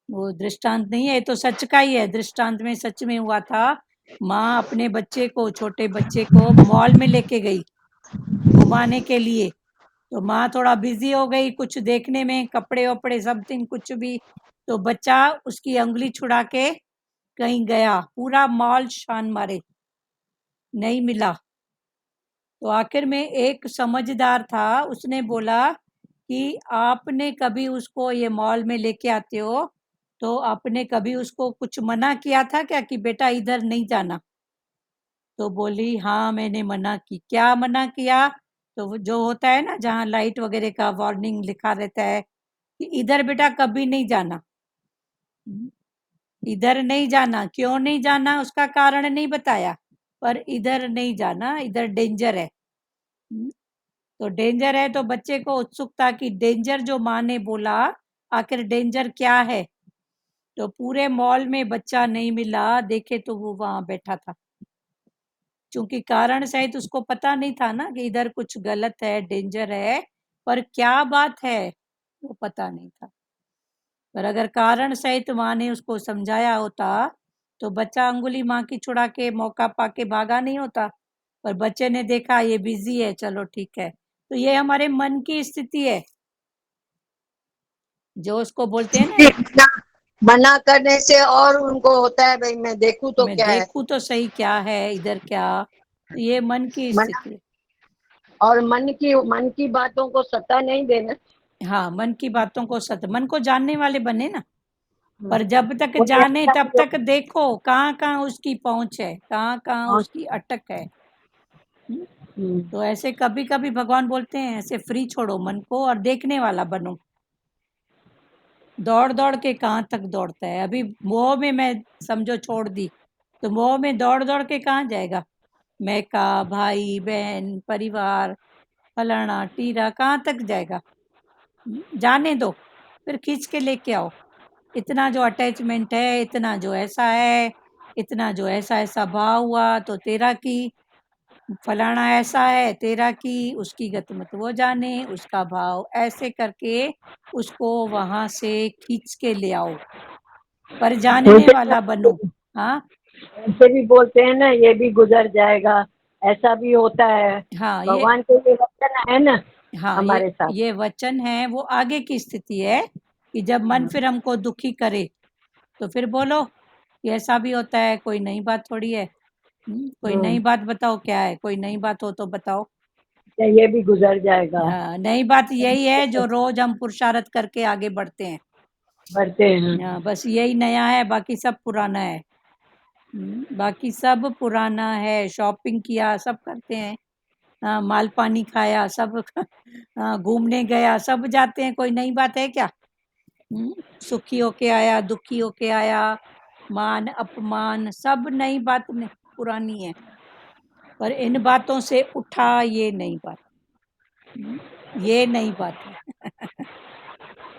वो दृष्टांत नहीं है, ये तो सच का ही है। दृष्टांत में सच में हुआ था। माँ अपने बच्चे को, छोटे बच्चे को मॉल में लेके गई घुमाने के लिए। तो माँ थोड़ा बिजी हो गई कुछ देखने में, कपड़े वपड़े समथिंग कुछ भी। तो बच्चा उसकी उंगली छुड़ा के कहीं गया, पूरा मॉल छान मारे, नहीं मिला। तो आखिर में एक समझदार था, उसने बोला कि आपने कभी उसको ये मॉल में लेके आते हो, तो आपने कभी उसको कुछ मना किया था क्या कि बेटा इधर नहीं जाना? तो बोली हाँ मैंने मना की। क्या मना किया? तो वो जो होता है ना, जहाँ लाइट वगैरह का वार्निंग लिखा रहता है कि इधर बेटा कभी नहीं जाना, इधर नहीं जाना। क्यों नहीं जाना उसका कारण नहीं बताया, पर इधर नहीं जाना, इधर डेंजर है। तो डेंजर है तो बच्चे को उत्सुकता की, डेंजर जो माँ ने बोला, आखिर डेंजर क्या है? तो पूरे मॉल में बच्चा नहीं मिला, देखे तो वो वहां बैठा था। क्योंकि कारण सहित उसको पता नहीं था ना कि इधर कुछ गलत है, डेंजर है, पर क्या बात है वो पता नहीं था। पर अगर कारण सहित माँ ने उसको समझाया होता, तो बच्चा अंगुली माँ की छुड़ा के मौका पाके भागा नहीं होता। पर बच्चे ने देखा ये बिजी है, चलो ठीक है। तो ये हमारे मन की स्थिति है, जो उसको बोलते हैं ना, मना मना करने से और उनको होता है भाई मैं देखूं तो मैं क्या है। देखूं तो सही क्या है इधर क्या। तो ये मन की मना स्थिति है। और मन की बातों को सत्ता नहीं देना। हाँ, मन की बातों को सत्य, मन को जानने वाले बने ना। पर जब तक वो जाने कहता है तब जो तक देखो कहाँ कहाँ उसकी पहुंच है, कहाँ कहाँ और- उसकी अटक है। हम्म, तो ऐसे कभी कभी भगवान बोलते हैं ऐसे फ्री छोड़ो मन को और देखने वाला बनो। दौड़ दौड़ के कहाँ तक दौड़ता है? अभी मोह में मैं समझो छोड़ दी, तो मोह में दौड़ दौड़ के कहाँ जाएगा? मैं का भाई बहन परिवार फलाना टीरा कहाँ तक जाएगा? जाने दो, फिर खींच के लेके आओ। इतना जो अटैचमेंट है, इतना जो ऐसा है, इतना जो ऐसा ऐसा भाव हुआ तो तेरा की, फलाना ऐसा है तेरा की, उसकी गत मत वो जाने, उसका भाव, ऐसे करके उसको वहां से खींच के ले आओ, पर जानने उनसे वाला बनो। हाँ उनसे भी बोलते हैं ना ये भी गुजर जाएगा, ऐसा भी होता है। हाँ, भगवान के ये वचन है ना हाँ हमारे साथ। ये वचन है, वो आगे की स्थिति है कि जब मन फिर हमको दुखी करे, तो फिर बोलो कि ऐसा भी होता है, कोई नई बात थोड़ी है। कोई नई बात बताओ, क्या है? कोई नई बात हो तो बताओ। क्या ये भी गुजर जाएगा। हाँ, नई बात यही है जो रोज हम पुरुषार्थ करके आगे बढ़ते हैं। बढ़ते हैं। हाँ, बस यही नया है, बाकी सब पुराना है। बाकी सब पुराना है। शॉपिंग किया, सब करते हैं। हाँ, माल पानी खाया, सब हाँ, घूमने गया, सब जाते हैं। कोई नई बात है क्या? सुखी होके आया, दुखी होके आया, मान अपमान, सब नई बात नहीं, पुरानी है। पर इन बातों से उठा, ये नई बात, ये नई बात है।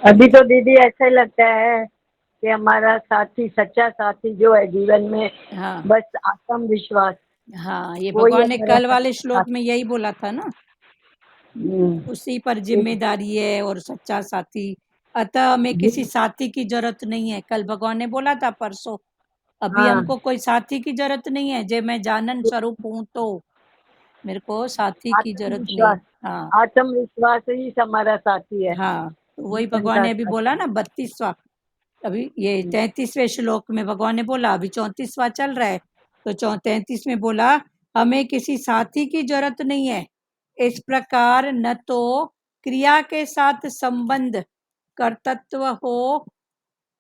अभी तो दीदी ऐसा लगता है कि हमारा साथी, सच्चा साथी जो है जीवन में, हाँ बस आत्मविश्वास, हाँ, ये वही भगवान ने हमारा कल वाले सच्चा श्लोक साथी। में यही बोला था ना। हम्म, उसी पर जिम्मेदारी है, और सच्चा साथी अतः हमें किसी जी, साथी की जरूरत नहीं है। कल भगवान ने बोला था, परसों। अभी हाँ हमको कोई साथी की जरूरत नहीं है। जे मैं जानन स्वरूप हूँ तो मेरे को साथी की जरूरत नहीं। आत्मविश्वास, हाँ आत्मविश्वास ही हमारा साथी है, हाँ, तो वही जीवन भगवान का ने अभी बोला साथी। ना, 32वां। अभी ये हम्म, 33वें श्लोक में भगवान ने बोला, अभी 34वां चल रहा है। तो 33 में बोला, हमें किसी साथी की जरूरत नहीं है। इस प्रकार न तो क्रिया के साथ संबंध कर्तृत्व हो,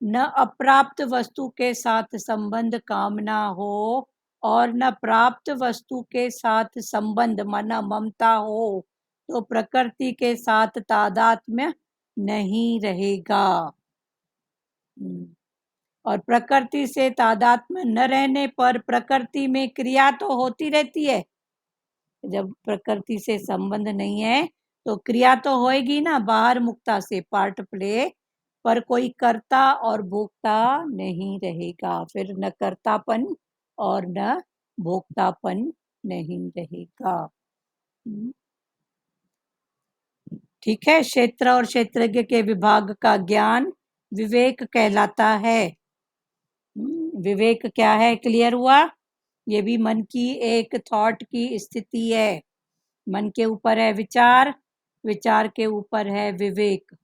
न अप्राप्त वस्तु के साथ संबंध कामना हो, और न प्राप्त वस्तु के साथ संबंध माना ममता हो, तो प्रकृति के साथ तादात्म्य नहीं रहेगा। और प्रकृति से तादात्म्य न रहने पर प्रकृति में क्रिया तो होती रहती है। जब प्रकृति से संबंध नहीं है तो क्रिया तो होएगी ना, बाहर मुक्ता से पार्ट प्ले, पर कोई कर्ता और भोक्ता नहीं रहेगा। फिर न कर्तापन और न भोक्तापन नहीं रहेगा। ठीक है। क्षेत्र और क्षेत्रज्ञ के विभाग का ज्ञान विवेक कहलाता है। विवेक क्या है, क्लियर हुआ? ये भी मन की एक थॉट की स्थिति है। मन के ऊपर है विचार, विचार के ऊपर है विवेक।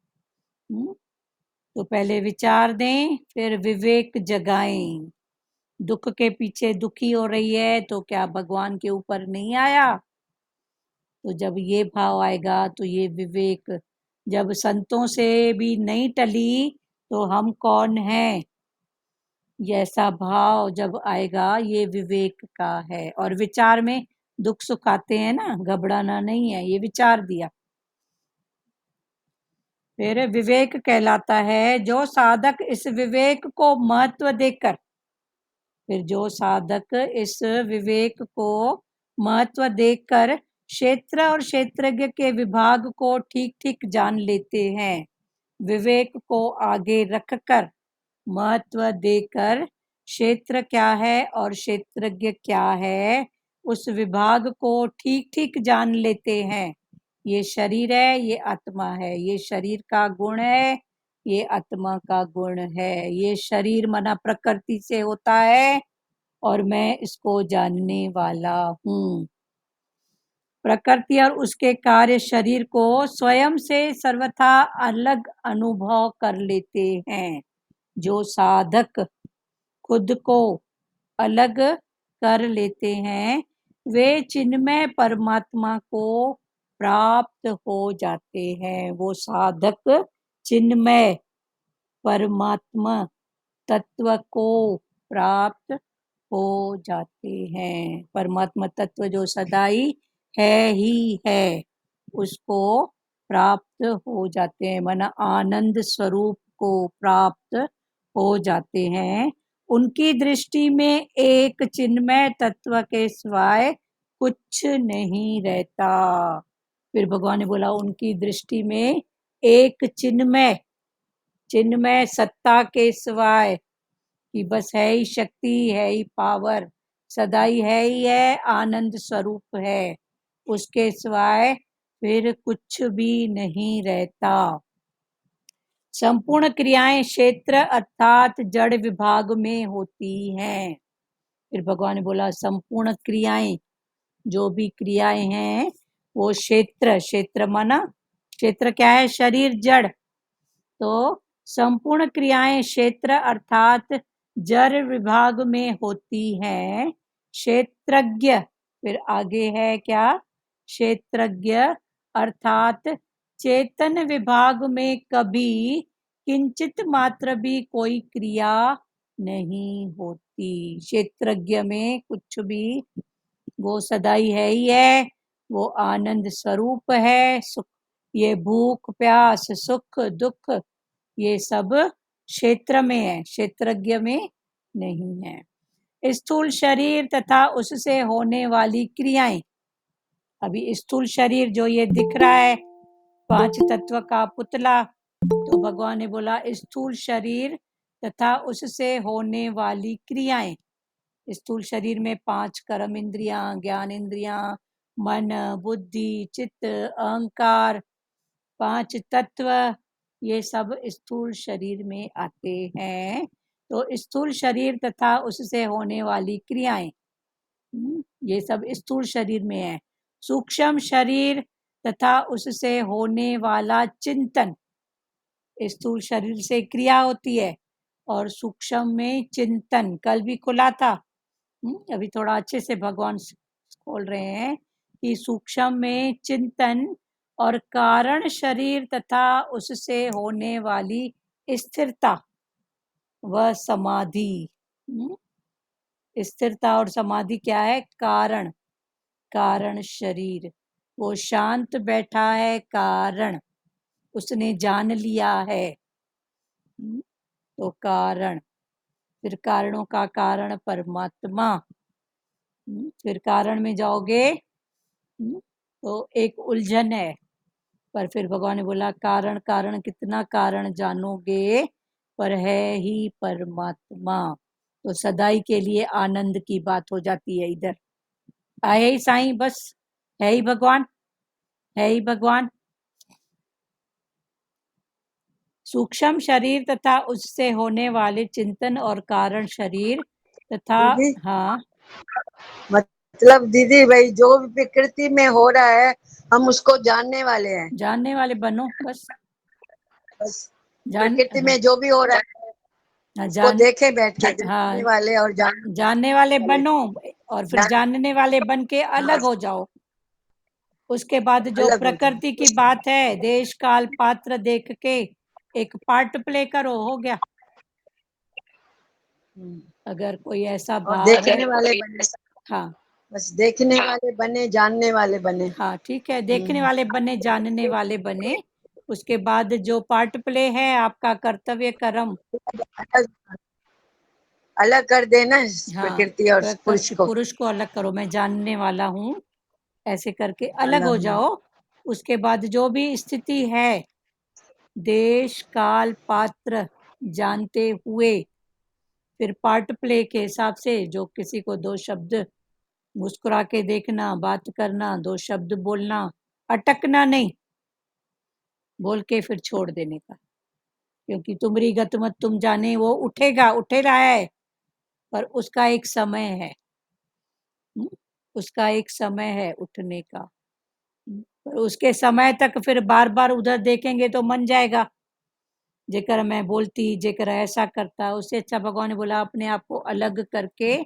तो पहले विचार दें, फिर विवेक जगाएं। दुख के पीछे दुखी हो रही है तो क्या भगवान के ऊपर नहीं आया? तो जब ये भाव आएगा तो ये विवेक, जब संतों से भी नहीं टली तो हम कौन हैं, ये ऐसा भाव जब आएगा, ये विवेक का है। और विचार में दुख सुख आते हैं ना, घबराना नहीं है, ये विचार दिया। फिर विवेक कहलाता है जो साधक इस विवेक को महत्व देकर, फिर जो साधक इस विवेक को महत्व देकर क्षेत्र और क्षेत्रज्ञ के विभाग को ठीक ठीक जान लेते हैं। विवेक को आगे रखकर, महत्व देकर क्षेत्र क्या है और क्षेत्रज्ञ क्या है, उस विभाग को ठीक ठीक जान लेते हैं। ये शरीर है, ये आत्मा है, ये शरीर का गुण है, ये आत्मा का गुण है। ये शरीर मना प्रकृति से होता है और मैं इसको जानने वाला हूँ। प्रकृति और उसके कार्य शरीर को स्वयं से सर्वथा अलग अनुभव कर लेते हैं। जो साधक खुद को अलग कर लेते हैं वे चिन्मय परमात्मा को प्राप्त हो जाते हैं। वो साधक चिन्मय परमात्मा तत्व को प्राप्त हो जाते हैं। परमात्मा तत्व जो सदाई है ही है, उसको प्राप्त हो जाते हैं, माना आनंद स्वरूप को प्राप्त हो जाते हैं। उनकी दृष्टि में एक चिन्मय तत्व के सिवाय कुछ नहीं रहता। फिर भगवान ने बोला, उनकी दृष्टि में एक चिन्मय, चिन्मय सत्ता के सिवाय, कि बस है ही शक्ति, है ही पावर, सदाई है ही है, आनंद स्वरूप है, उसके सिवाय फिर कुछ भी नहीं रहता। संपूर्ण क्रियाएं क्षेत्र अर्थात जड़ विभाग में होती हैं। फिर भगवान ने बोला, संपूर्ण क्रियाएं, जो भी क्रियाएं हैं वो क्षेत्र, क्षेत्र माना, क्षेत्र क्या है, शरीर जड़। तो संपूर्ण क्रियाएं क्षेत्र अर्थात जड़ विभाग में होती हैं। क्षेत्रज्ञ, फिर आगे है क्या, क्षेत्रज्ञ अर्थात चेतन विभाग में कभी किंचित मात्र भी कोई क्रिया नहीं होती। क्षेत्रज्ञ में कुछ भी, वो सदाई है ही है, वो आनंद स्वरूप है। सुख, ये भूख प्यास सुख दुख, ये सब क्षेत्र में है, क्षेत्रज्ञ में नहीं है। स्थूल शरीर तथा उससे होने वाली क्रियाएं, अभी स्थूल शरीर जो ये दिख रहा है, 5 तत्व का पुतला, तो भगवान ने बोला स्थूल शरीर तथा उससे होने वाली क्रियाएं। स्थूल शरीर में 5 कर्म इंद्रियां, ज्ञान इंद्रियां, मन बुद्धि चित्त अहंकार, 5 तत्व, ये सब स्थूल शरीर में आते हैं। तो स्थूल शरीर तथा उससे होने वाली क्रियाएं, ये सब स्थूल शरीर में है। सूक्ष्म शरीर तथा उससे होने वाला चिंतन, स्थूल शरीर से क्रिया होती है और सूक्ष्म में चिंतन। कल भी खुला था, अभी थोड़ा अच्छे से भगवान खोल रहे हैं कि सूक्ष्म में चिंतन और कारण शरीर तथा उससे होने वाली स्थिरता व समाधि। स्थिरता और समाधि क्या है? कारण, कारण शरीर, वो शांत बैठा है कारण, उसने जान लिया है, तो कारण। फिर कारणों का कारण परमात्मा। फिर कारण में जाओगे तो एक उलझन है, पर फिर भगवान ने बोला कारण कारण कितना कारण जानोगे, पर है ही परमात्मा। तो सदाई के लिए आनंद की बात हो जाती है। इधर आए ही साईं, बस है ही भगवान, है ही भगवान। सूक्ष्म शरीर तथा उससे होने वाले चिंतन और कारण शरीर तथा, दीदी हाँ मतलब दीदी भाई जो भी प्रकृति में हो रहा है हम उसको जानने वाले हैं। जानने वाले बनो बस। बस जान, प्रकृति हाँ, में जो भी हो रहा है हाँ, उसको देखे बैठ के, हाँ, जानने वाले और जानने वाले वाले। बनो और फिर जानने वाले बन के अलग हो जाओ। उसके बाद जो अलग हो जाए। प्रकृति की बात है, देश काल पात्र देख के एक पार्ट प्ले करो, हो गया। अगर कोई ऐसा और भाव है, देखने वाले बने, हाँ बस देखने वाले बने, जानने वाले बने। हाँ ठीक है, देखने वाले बने, जानने वाले बने। उसके बाद जो पार्ट प्ले है आपका कर्तव्य कर्म, अलग अलग कर देना हाँ प्रकृति और पुरुष प्रकृति को। पुरुष को अलग करो, मैं जानने वाला हूँ, ऐसे करके अलग हो अलग जाओ। उसके बाद जो भी स्थिति है, देश काल पात्र जानते हुए, फिर पार्ट प्ले के हिसाब से जो किसी को दो शब्द मुस्कुरा के देखना, बात करना, दो शब्द बोलना, अटकना नहीं, बोल के फिर छोड़ देने का, क्योंकि तुमरी गत मत तुम जाने, वो उठेगा, उठे रहा है, पर उसका एक समय है, उसका एक समय है उठने का। पर उसके समय तक फिर बार बार उधर देखेंगे तो मन जाएगा, जेकर मैं बोलती, जेकर ऐसा करता। उससे अच्छा भगवान ने बोला अपने आप को अलग करके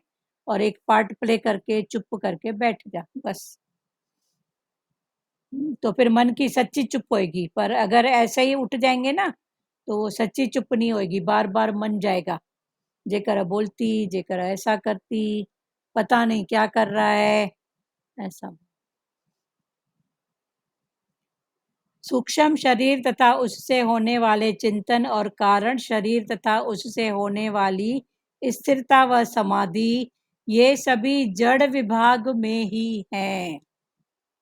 और एक पार्ट प्ले करके चुप करके बैठ जा, बस। तो फिर मन की सच्ची चुप होएगी। पर अगर ऐसे ही उठ जाएंगे ना, तो वो सच्ची चुप नहीं होएगी, बार बार मन जाएगा, जेकर बोलती, जेकर ऐसा करती, पता नहीं क्या कर रहा है, ऐसा। सूक्ष्म शरीर तथा उससे होने वाले चिंतन और कारण शरीर तथा उससे होने वाली स्थिरता व समाधि, ये सभी जड़ विभाग में ही हैं।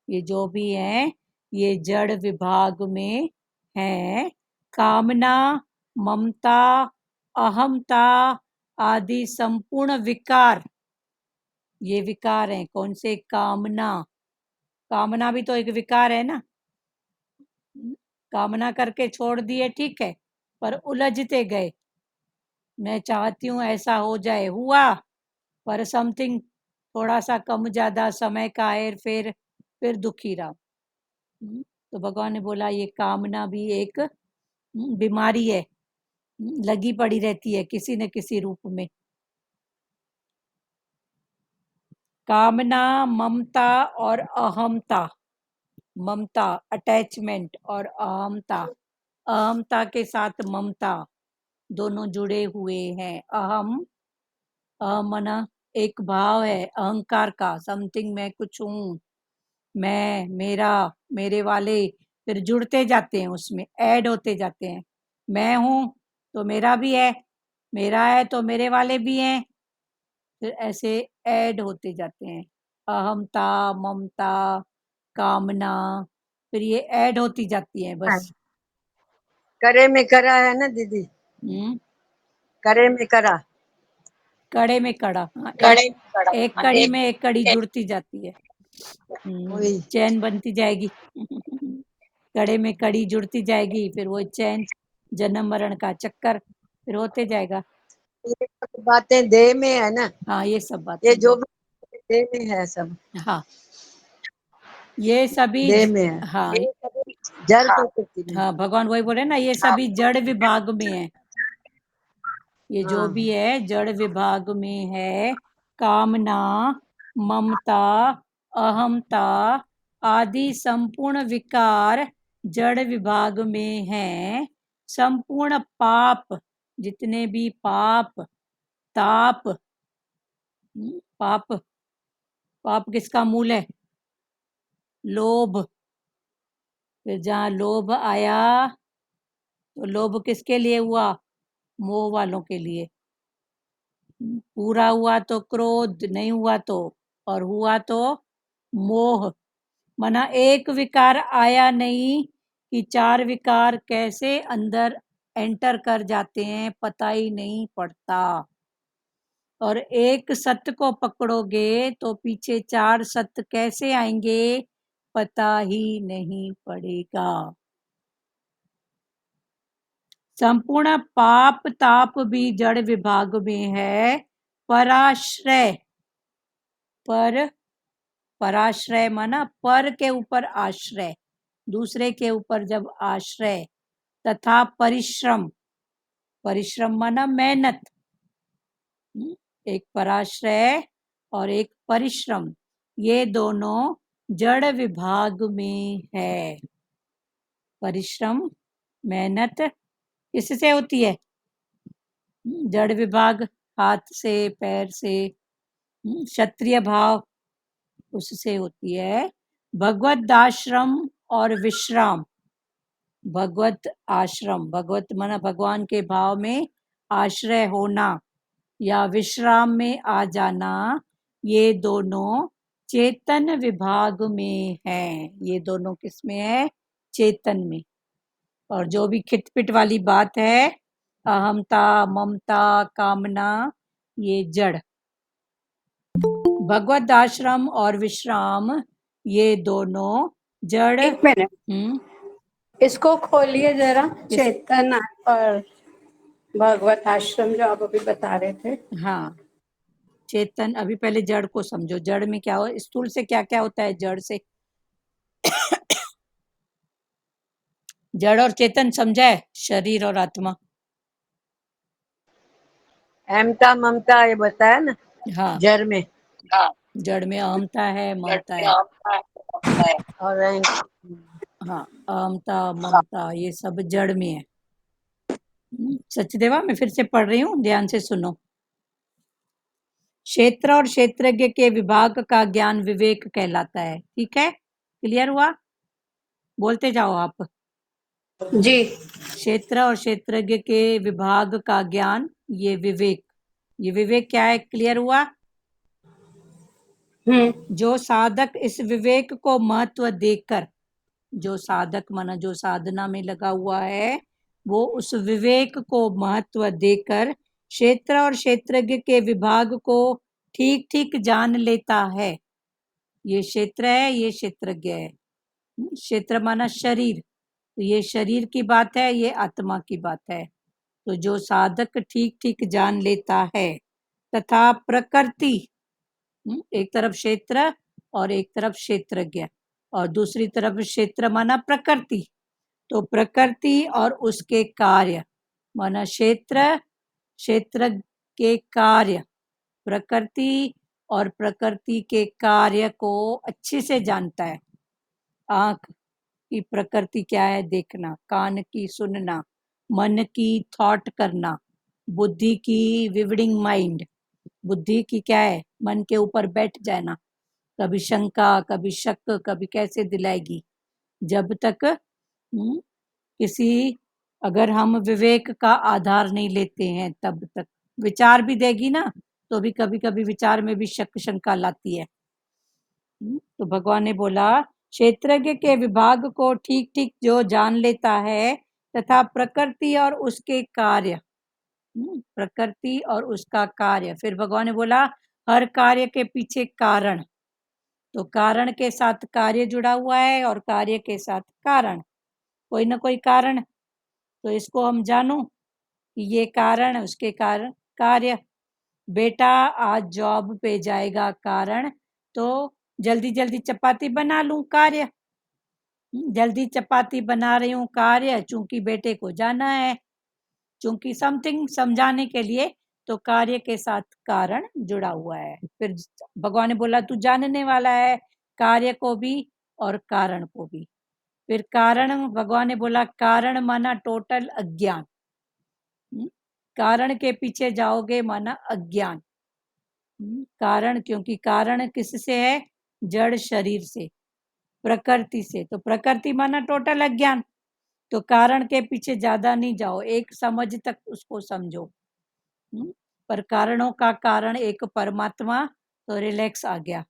ये जो भी हैं ये जड़ विभाग में हैं। कामना, ममता, अहमता आदि संपूर्ण विकार, ये विकार हैं। कौन से? कामना, कामना भी तो एक विकार है ना। कामना करके छोड़ दिए, ठीक है, पर उलझते गए, मैं चाहती हूँ ऐसा हो जाए, हुआ, पर समथिंग थोड़ा सा कम ज्यादा समय का है, फिर दुखी रहा। तो भगवान ने बोला ये कामना भी एक बीमारी है, लगी पड़ी रहती है किसी न किसी रूप में। कामना, ममता और अहमता, ममता अटैचमेंट और अहमता, अहमता के साथ ममता दोनों जुड़े हुए हैं। अहमना एक भाव है अहंकार का, समथिंग मैं कुछ हूँ, मैं, मेरा, मेरे वाले, फिर जुड़ते जाते हैं, उसमें ऐड होते जाते हैं। मैं हूँ तो मेरा भी है, मेरा है तो मेरे वाले भी हैं, फिर ऐसे ऐड होते जाते हैं। अहमता, ममता, कामना, फिर ये ऐड होती जाती है बस। करे में करा है ना दीदी, हम्म करे में करा, कड़े में कड़ा, हाँ, कड़े में कड़ा। एक हाँ, कड़ी में एक कड़ी जुड़ती जाती है, वही चैन बनती जाएगी। कड़े में कड़ी जुड़ती जाएगी, फिर वो चैन जन्म मरण का चक्कर फिर होते जाएगा। ये सब बातें देह में है ना, हाँ, ये सब बातें ये जो भी देह में है सब, हाँ, ये सभी देह में है, हाँ ये सभी जड़ प्रकृति में। हाँ, भगवान वही बोले ना, ये सभी जड़ विभाग में है। ये जो भी है जड़ विभाग में है। कामना, ममता, अहमता आदि संपूर्ण विकार जड़ विभाग में है। संपूर्ण पाप, जितने भी पाप, ताप, पाप, पाप किसका मूल है? लोभ। फिर जहाँ लोभ आया तो लोभ किसके लिए हुआ? मोह वालों के लिए। पूरा हुआ तो क्रोध, नहीं हुआ तो, और हुआ तो मोह। मना एक विकार आया नहीं कि चार विकार कैसे अंदर एंटर कर जाते हैं, पता ही नहीं पड़ता। और एक सत्य को पकड़ोगे तो पीछे चार सत्य कैसे आएंगे, पता ही नहीं पड़ेगा। संपूर्ण पाप ताप भी जड़ विभाग में है। पराश्रय, पर, पराश्रय माना पर के ऊपर आश्रय, दूसरे के ऊपर जब आश्रय, तथा परिश्रम, परिश्रम माना मेहनत। एक पराश्रय और एक परिश्रम, ये दोनों जड़ विभाग में है। परिश्रम, मेहनत किससे होती है? जड़ विभाग, हाथ से, पैर से। क्षत्रिय भाव उससे होती है। भगवत आश्रम और विश्राम, भगवत आश्रम, भगवत माना भगवान के भाव में आश्रय होना या विश्राम में आ जाना, ये दोनों चेतन विभाग में है। ये दोनों किस में है? चेतन में। और जो भी खिटपिट वाली बात है, अहमता, ममता, कामना, ये जड़। भगवत आश्रम और विश्राम, ये दोनों जड़। एक मिनट, इसको खोलिए जरा, चेतन और भगवत आश्रम जो आप अभी बता रहे थे। हाँ, चेतन, अभी पहले जड़ को समझो। जड़ में क्या हो, स्थूल से क्या क्या होता है? जड़ से जड़ और चेतन समझा है, शरीर और आत्मा। अहमता ममता ये बताया ना, हाँ, जड़ में। जड़ में अहमता है, ममता है। और हाँ, अहमता, ममता, ये सब जड़ में है। सचदेवा, मैं फिर से पढ़ रही हूँ, ध्यान से सुनो। क्षेत्र और क्षेत्रज्ञ के विभाग का ज्ञान विवेक कहलाता है। ठीक है, क्लियर हुआ? बोलते जाओ आप। जी। क्षेत्र और क्षेत्रज्ञ के विभाग का ज्ञान, ये विवेक। ये विवेक क्या है? क्लियर हुआ? जो साधक इस विवेक को महत्व देकर, जो साधक माना जो साधना में लगा हुआ है, वो उस विवेक को महत्व देकर क्षेत्र और क्षेत्रज्ञ के विभाग को ठीक ठीक जान लेता है। ये क्षेत्र है, ये क्षेत्रज्ञ है। क्षेत्र माना शरीर, तो ये शरीर की बात है, ये आत्मा की बात है। तो जो साधक ठीक ठीक जान लेता है, तथा प्रकृति, एक तरफ क्षेत्र और एक तरफ क्षेत्रज्ञ, और दूसरी तरफ क्षेत्र माना प्रकृति। तो प्रकृति और उसके कार्य माना क्षेत्र, क्षेत्र के कार्य, प्रकृति और प्रकृति के कार्य को अच्छे से जानता है। आंख की प्रकृति क्या है देखना, कान की सुनना, मन की थॉट करना, बुद्धि की विवडिंग माइंड, बुद्धि की क्या है? मन के ऊपर बैठ जाना, कभी शंका, कभी शक, कभी कैसे दिलाएगी। जब तक किसी, अगर हम विवेक का आधार नहीं लेते हैं, तब तक विचार भी देगी ना, तो भी कभी कभी विचार में भी शक शंका लाती है। तो भगवान ने बोला, क्षेत्रज्ञ के विभाग को ठीक ठीक जो जान लेता है, तथा प्रकृति और उसके कार्य, प्रकृति और उसका कार्य। फिर भगवान ने बोला, हर कार्य के पीछे कारण, तो कारण के साथ कार्य जुड़ा हुआ है और कार्य के साथ कारण, कोई ना कोई कारण। तो इसको हम जानो कि ये कारण, उसके कारण कार्य। बेटा आज जॉब पे जाएगा, कारण तो जल्दी जल्दी चपाती बना लूं, कार्य। जल्दी चपाती बना रही हूँ, कार्य चूंकि बेटे को जाना है, चूंकि समथिंग समझाने के लिए, तो कार्य के साथ कारण जुड़ा हुआ है। फिर भगवान ने बोला तू जानने वाला है, कार्य को भी और कारण को भी। फिर कारण, भगवान ने बोला कारण माना टोटल अज्ञान। कारण के पीछे जाओगे माना अज्ञान। कारण, क्योंकि कारण किससे है? जड़ शरीर से, प्रकृति से। तो प्रकृति माना टोटल अज्ञान। तो कारण के पीछे ज्यादा नहीं जाओ, एक समझ तक उसको समझो। पर कारणों का कारण एक परमात्मा, तो रिलैक्स आ गया।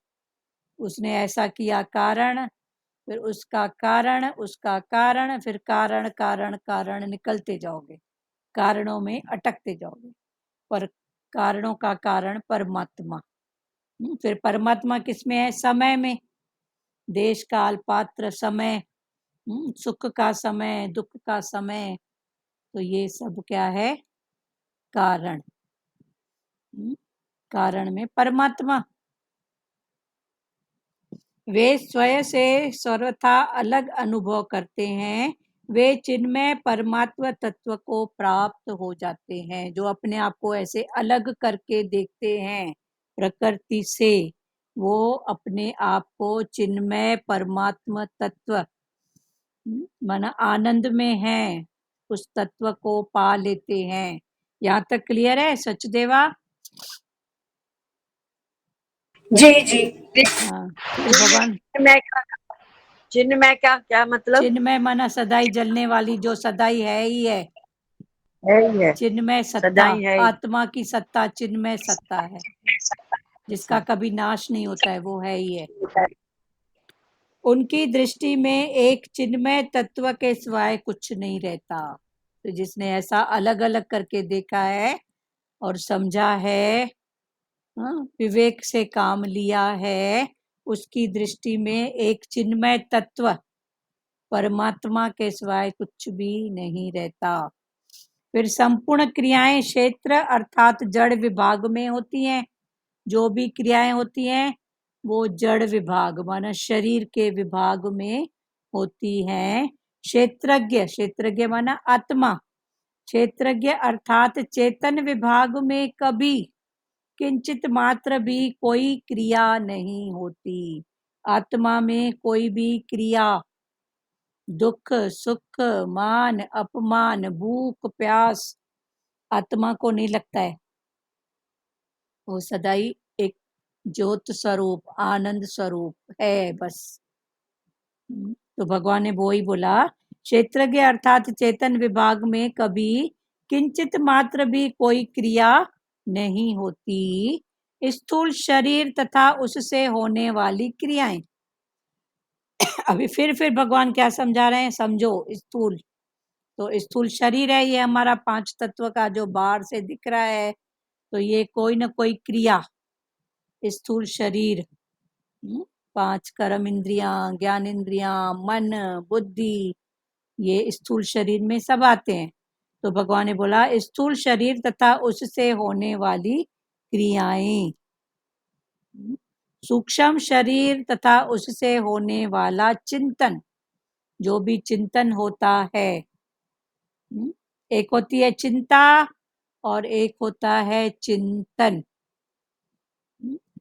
उसने ऐसा किया, कारण, फिर उसका कारण, उसका कारण, फिर कारण कारण कारण, निकलते जाओगे, कारणों में अटकते जाओगे। पर कारणों का कारण परमात्मा। फिर परमात्मा किसमें है? समय में। देश काल पात्र समय, सुख का समय, दुख का समय, तो ये सब क्या है? कारण। कारण में परमात्मा। वे स्वयं से सर्वथा अलग अनुभव करते हैं, वे चिन्मय परमात्मा तत्व को प्राप्त हो जाते हैं। जो अपने आप को ऐसे अलग करके देखते हैं प्रकृति से, वो अपने आप को चिन्मय परमात्मा तत्व, माना आनंद में है, उस तत्व को पा लेते हैं। यहाँ तक क्लियर है सचदेवा? जी जी। हाँ। फिर भगवान, चिन्ह में क्या क्या मतलब? चिन्मय माना सदाई जलने वाली, जो सदाई है ही है। ही है, चिन्मय सत्ता, सदाई है। आत्मा की सत्ता चिन्मय सत्ता है, जिसका कभी नाश नहीं होता है, वो है ही है। उनकी दृष्टि में एक चिन्मय तत्व के सिवाय कुछ नहीं रहता। तो जिसने ऐसा अलग अलग करके देखा है और समझा है, विवेक से काम लिया है, उसकी दृष्टि में एक चिन्मय तत्व परमात्मा के सिवाय कुछ भी नहीं रहता। फिर संपूर्ण क्रियाएं क्षेत्र अर्थात जड़ विभाग में होती हैं। जो भी क्रियाएं होती हैं वो जड़ विभाग माना शरीर के विभाग में होती हैं। क्षेत्रज्ञ, क्षेत्रज्ञ माना आत्मा, क्षेत्रज्ञ अर्थात चेतन विभाग में कभी किंचित मात्र भी कोई क्रिया नहीं होती। आत्मा में कोई भी क्रिया, दुख सुख, मान अपमान, भूख प्यास आत्मा को नहीं लगता है। वो सदाई एक ज्योत स्वरूप, आनंद स्वरूप है बस। तो भगवान ने वो ही बोला, क्षेत्रज्ञ अर्थात चेतन विभाग में कभी किंचित मात्र भी कोई क्रिया नहीं होती। स्थूल शरीर तथा उससे होने वाली क्रियाएं। अभी फिर भगवान क्या समझा रहे हैं, समझो। स्थूल, तो स्थूल शरीर है, ये हमारा 5 तत्व का जो बाहर से दिख रहा है, तो ये कोई ना कोई क्रिया, स्थूल शरीर, 5 कर्म इंद्रियां, ज्ञान इंद्रियां, मन बुद्धि, ये स्थूल शरीर में सब आते हैं। तो भगवान ने बोला स्थूल शरीर तथा उससे होने वाली क्रियाएं, सूक्ष्म शरीर तथा उससे होने वाला चिंतन, जो भी चिंतन होता है। एक होती है चिंता और एक होता है चिंतन।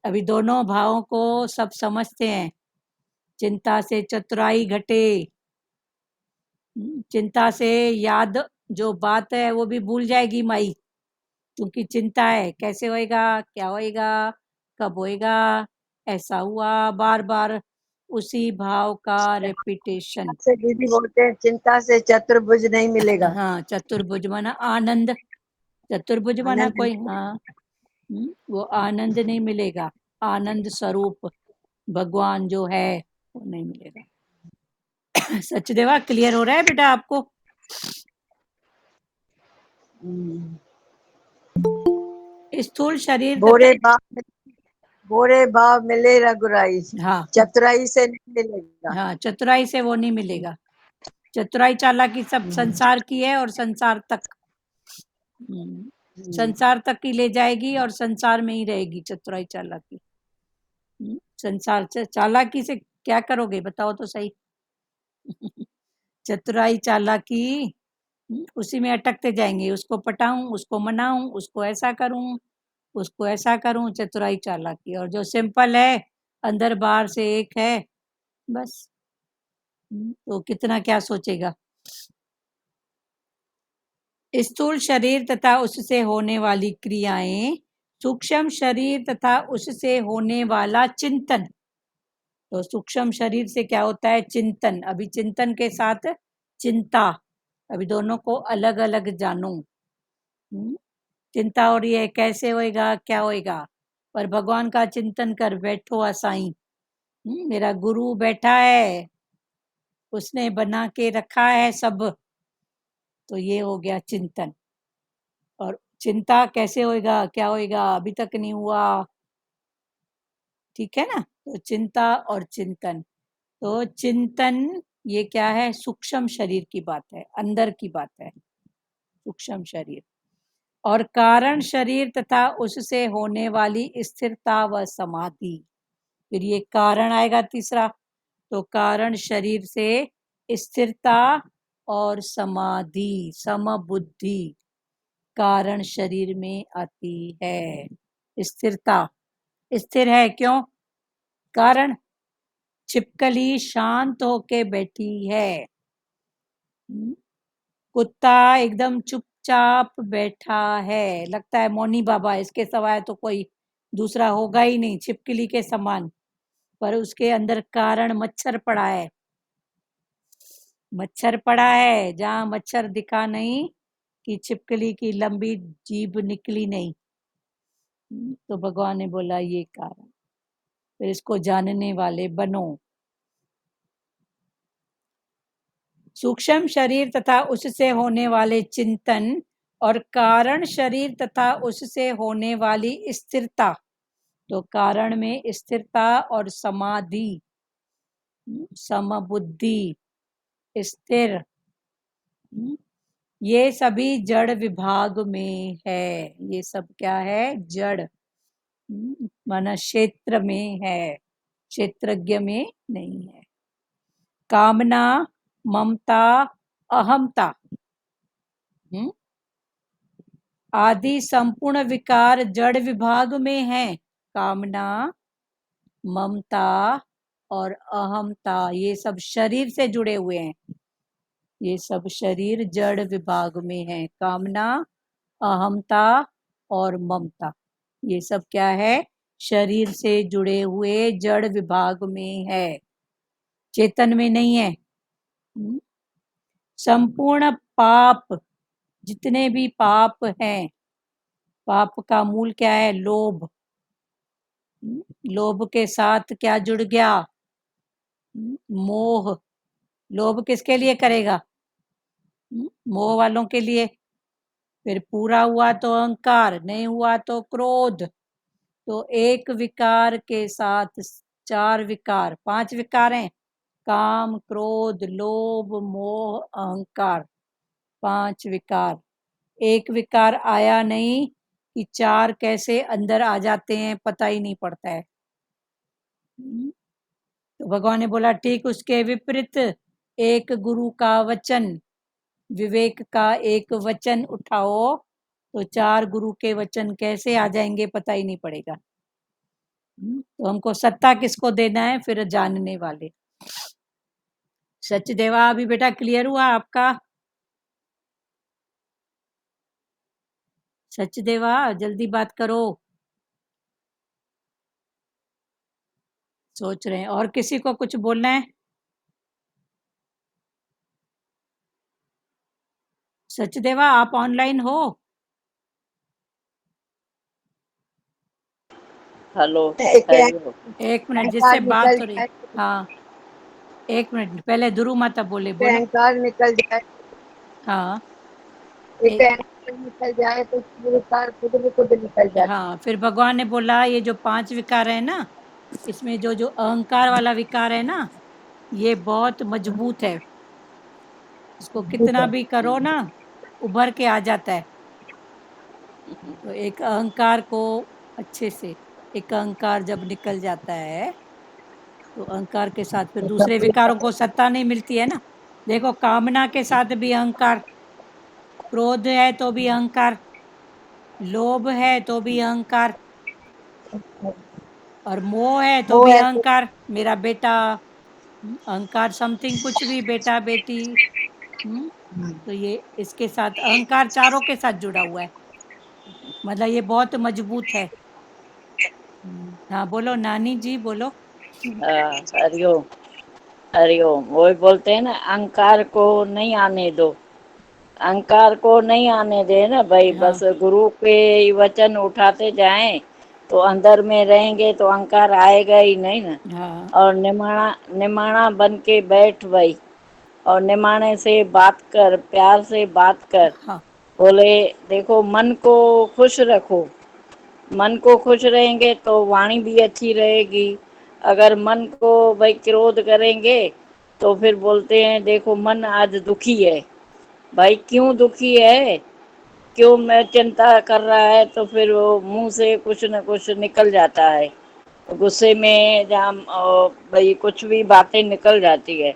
अभी दोनों भावों को सब समझते हैं। चिंता से चतुराई घटे, चिंता से याद जो बात है वो भी भूल जाएगी माई, क्योंकि चिंता है, कैसे होएगा, क्या होएगा, कब होएगा, ऐसा हुआ, बार बार उसी भाव का रेपिटेशन। से दीदी बोलते हैं चिंता से चतुर्भुज नहीं मिलेगा। हाँ, चतुर्भुज माना आनंद, चतुर्भुज माना आनंद कोई, हाँ, वो आनंद नहीं मिलेगा। आनंद स्वरूप भगवान जो है वो नहीं मिलेगा। सचदेवा क्लियर हो रहा है बेटा आपको? स्थूल शरीर बोरे भाव मिले रघुराई, हाँ चतुराई से नहीं मिलेगा। हाँ, चतुराई से वो नहीं मिलेगा। चतुराई चालाकी सब संसार की है और संसार तक, संसार तक ही ले जाएगी और संसार में ही रहेगी चतुराई चालाकी। संसार चालाकी से क्या करोगे बताओ तो सही। चतुराई चालाकी उसी में अटकते जाएंगे, उसको पटाऊं, उसको मनाऊं, उसको ऐसा करूं, उसको ऐसा करूं, चतुराई चालाकी। और जो सिंपल है, अंदर बाहर से एक है, बस तो कितना क्या सोचेगा। स्थूल शरीर तथा उससे होने वाली क्रियाएं, सूक्ष्म शरीर तथा उससे होने वाला चिंतन। तो सूक्ष्म शरीर से क्या होता है? चिंतन। अभी चिंतन के साथ चिंता, अभी दोनों को अलग अलग जानो। चिंता हो रही है, कैसे होएगा, क्या होएगा, पर भगवान का चिंतन कर बैठो असाई। मेरा गुरु बैठा है, उसने बना के रखा है सब, तो ये हो गया चिंतन। और चिंता कैसे होएगा, क्या होएगा, अभी तक नहीं हुआ, ठीक है ना। तो चिंता और चिंतन, तो चिंतन ये क्या है? सूक्ष्म शरीर की बात है, अंदर की बात है, सूक्ष्म शरीर। और कारण शरीर तथा उससे होने वाली स्थिरता व समाधि, फिर ये कारण आएगा तीसरा। तो कारण शरीर से स्थिरता और समाधि, समबुद्धि कारण शरीर में आती है। स्थिरता, स्थिर है क्यों? कारण छिपकली शांत होके बैठी है, कुत्ता एकदम चुपचाप बैठा है, लगता है मौनी बाबा, इसके सिवाय तो कोई दूसरा होगा ही नहीं, छिपकली के समान, पर उसके अंदर कारण मच्छर पड़ा है। मच्छर पड़ा है, जहां मच्छर दिखा नहीं कि छिपकली की लंबी जीभ निकली नहीं। तो भगवान ने बोला ये कारण, फिर इसको जानने वाले बनो। सूक्ष्म शरीर तथा उससे होने वाले चिंतन और कारण शरीर तथा उससे होने वाली स्थिरता। तो कारण में स्थिरता और समाधि, समबुद्धि, स्थिर, ये सभी जड़ विभाग में है। ये सब क्या है? जड़, माना क्षेत्र में है, क्षेत्रज्ञ में नहीं है। कामना, ममता, अहमता आदि संपूर्ण विकार जड़ विभाग में है। कामना, ममता और अहमता ये सब शरीर से जुड़े हुए हैं, ये सब शरीर जड़ विभाग में है। कामना, अहमता और ममता ये सब क्या है? शरीर से जुड़े हुए जड़ विभाग में है, चेतन में नहीं है। संपूर्ण पाप, जितने भी पाप हैं, पाप का मूल क्या है? लोभ। लोभ के साथ क्या जुड़ गया? मोह। लोभ किसके लिए करेगा? मोह वालों के लिए। फिर पूरा हुआ तो अहंकार, नहीं हुआ तो क्रोध। तो एक विकार के साथ चार विकार, पांच विकार हैं, काम, क्रोध, लोभ, मोह, अहंकार, पांच विकार। एक विकार आया नहीं कि चार कैसे अंदर आ जाते हैं, पता ही नहीं पड़ता है। तो भगवान ने बोला ठीक उसके विपरीत एक गुरु का वचन, विवेक का एक वचन उठाओ तो चार गुरु के वचन कैसे आ जाएंगे पता ही नहीं पड़ेगा। तो हमको सत्ता किसको देना है? फिर जानने वाले। सचदेवा अभी बेटा क्लियर हुआ आपका? सचदेवा जल्दी बात करो, सोच रहे हैं। और किसी को कुछ बोलना है? सचदेवा आप ऑनलाइन हो? हेलो एक मिनट, जिससे बात हो रही। हाँ एक मिनट, पहले ध्रुव माता बोले, बोलो। अहंकार निकल जाए, हाँ एक अहंकार निकल जाए तो विकार खुद भी खुद निकल जाता। हाँ, फिर भगवान ने बोला ये जो पांच विकार है ना, इसमें जो जो अहंकार वाला विकार है ना, ये बहुत मजबूत है। इसको कितना भी करो ना, उभर के आ जाता है। तो एक अहंकार को अच्छे से, एक अहंकार जब निकल जाता है तो अहंकार के साथ फिर दूसरे विकारों को सत्ता नहीं मिलती है ना। देखो, कामना के साथ भी अहंकार, क्रोध है तो भी अहंकार, लोभ है तो भी अहंकार, और मोह है तो वो भी है तो अहंकार, मेरा बेटा, अहंकार समथिंग, कुछ भी, बेटा बेटी। तो ये इसके साथ अहंकार चारों के साथ जुड़ा हुआ है, मतलब ये बहुत मजबूत है। हाँ बोलो नानी जी, बोलो। हाँ, हरिओम। हरिओम। वही बोलते हैं ना, अहंकार को नहीं आने दो, अहंकार को नहीं आने दे ना भाई। हाँ बस गुरु के वचन उठाते जाएं तो अंदर में रहेंगे तो अहंकार आएगा ही नहीं ना। हाँ और निमाणा निमाणा बन के बैठ भाई, और निमाणे से बात कर, प्यार से बात कर। हाँ बोले देखो, मन को खुश रखो, मन को खुश रहेंगे तो वाणी भी अच्छी रहेगी। अगर मन को भाई क्रोध करेंगे तो फिर बोलते हैं देखो मन आज दुखी है। भाई क्यों दुखी है, क्यों मैं चिंता कर रहा है, तो फिर वो मुंह से कुछ न कुछ निकल जाता है। गुस्से में जहाँ भाई कुछ भी बातें निकल जाती है।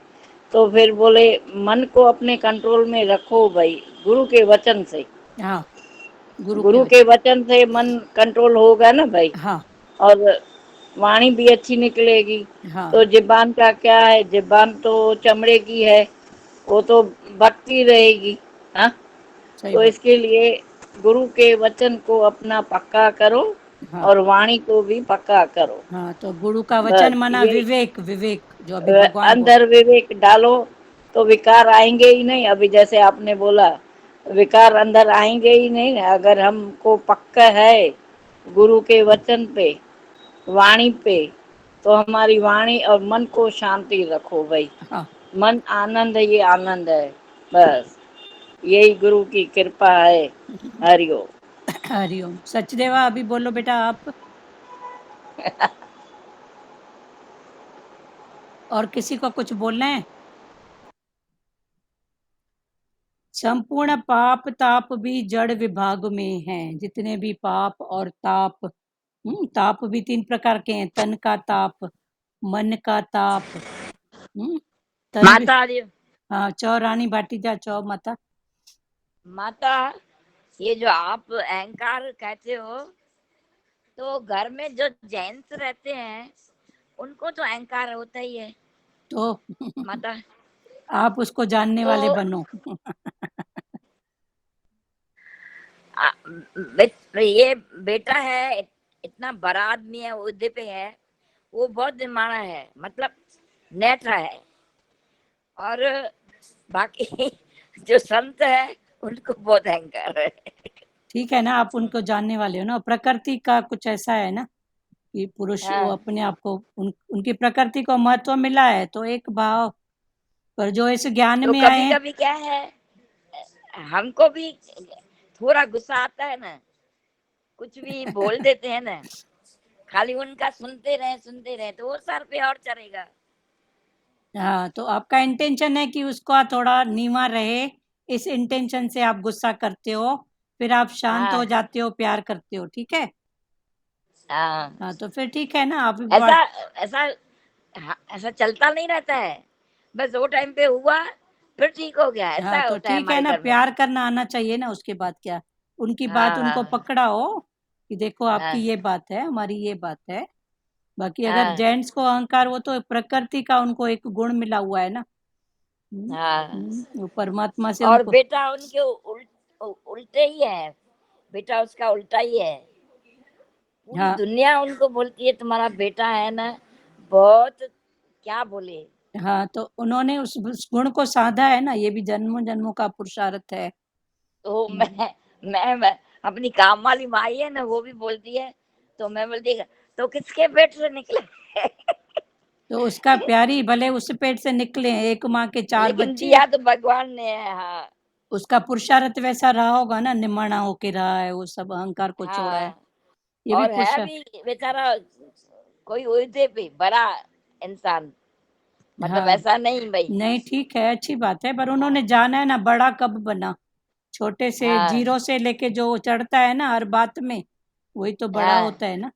तो फिर बोले मन को अपने कंट्रोल में रखो भाई, गुरु के वचन से। हाँ, गुरु के गुरु के वचन। वचन से मन कंट्रोल होगा ना भाई। हाँ और वाणी भी अच्छी निकलेगी। हाँ, तो जिबान का क्या है, जिबान तो चमड़े की है, वो तो भक्ति रहेगी। हाँ, सही तो बात। इसके लिए गुरु के वचन को अपना पक्का करो, हाँ और वाणी को भी पक्का करो। हाँ, तो गुरु का बस वचन माना ये विवेक, विवेक जो अभी भगवान बोल। अंदर विवेक डालो तो विकार आएंगे ही नहीं। अभी जैसे आपने बोला, विकार अंदर आएंगे ही नहीं। अगर हमको पक्का है गुरु के वचन पे, वाणी पे, तो हमारी वाणी और मन को शांति रखो भाई। हाँ, मन आनंद है, ये आनंद है। बस यही गुरु की कृपा है। हरिओम। हरिओम। सचदेवा, अभी बोलो बेटा आप, और किसी को कुछ बोलना है? संपूर्ण पाप ताप भी जड़ विभाग में हैं, जितने भी पाप और ताप। ताप भी तीन प्रकार के हैं, तन का ताप, मन का ताप। तन भी। माता जी, हाँ, चौ रानी भाटीजा, चौ माता। माता, ये जो आप अहंकार कहते हो, तो घर में जो जेंट्स रहते हैं उनको तो अहंकार होता ही है तो माता। आप उसको जानने वाले तो बनो। ये बेटा है, इतना बड़ा आदमी है, उहदे पे है, वो बहुत दिमाग है, मतलब नेट है। और बाकी जो संत है उनको बहुत अहंकार है। ठीक है ना, आप उनको जानने वाले हो ना। प्रकृति का कुछ ऐसा है ना कि पुरुष वो हाँ, अपने आप को, उनकी प्रकृति को महत्व मिला है, तो एक भाव पर जो इस ज्ञान तो में आए कभी हैं। कभी क्या है, हमको भी थोड़ा गुस्सा आता है ना, कुछ भी बोल देते हैं ना, खाली उनका सुनते रहे तो वो सर पे और चढ़ेगा। हाँ, तो आपका इंटेंशन है कि उसका थोड़ा नीवा रहे, इस इंटेंशन से आप गुस्सा करते हो, फिर आप शांत हो हाँ जाते हो, प्यार करते हो, ठीक है। हाँ, हाँ, तो फिर ठीक है ना, आप भी ऐसा ऐसा, हाँ, ऐसा चलता नहीं रहता है। बस वो टाइम पे हुआ, फिर ठीक हो गया, हाँ, ऐसा तो होता है ठीक है हमारे ना, घर में। प्यार करना आना चाहिए ना, उसके बाद क्या, उनकी बात हाँ उनको हाँ पकड़ा हो कि देखो आपकी हाँ ये बात है, हमारी ये बात है। बाकी अगर हाँ जेंट्स को अहंकार, वो तो प्रकृति का उनको एक गुण मिला हुआ है ना। हाँ। वो परमात्मा से और उनको। बेटा उनके उल्टे ही है, बेटा उसका उल्टा ही है। पूरी हाँ दुनिया उनको बोलती है तुम्हारा बेटा है ना, बहुत, क्या बोले। हाँ, तो उन्होंने उस गुण को साधा है ना, ये भी जन्मों जन्मों का पुरुषार्थ है। तो मैं अपनी काम वाली माई है ना, वो भी बोलती है, तो मैं बोलती है, तो किसके पेट से निकले। तो उसका प्यारी भले उस पेट से निकले, एक माँ के चार लेकिन बच्चे, दिया तो भगवान ने है। हाँ उसका पुरुषार्थ वैसा रहा होगा ना, निमाणा होके रहा है, वो सब अहंकार को छोड़ा है, हाँ। ये भी और है पुरुषार्थ। भी बेचारा कोई ओहदे पे बड़ा इंसान, मतलब हाँ ऐसा नहीं भाई। नहीं ठीक है, अच्छी बात है, पर उन्होंने जाना है ना बड़ा कब बना, छोटे से हाँ जीरो से लेके जो चढ़ता है ना हर बात में, वही तो बड़ा हाँ, होता है ना।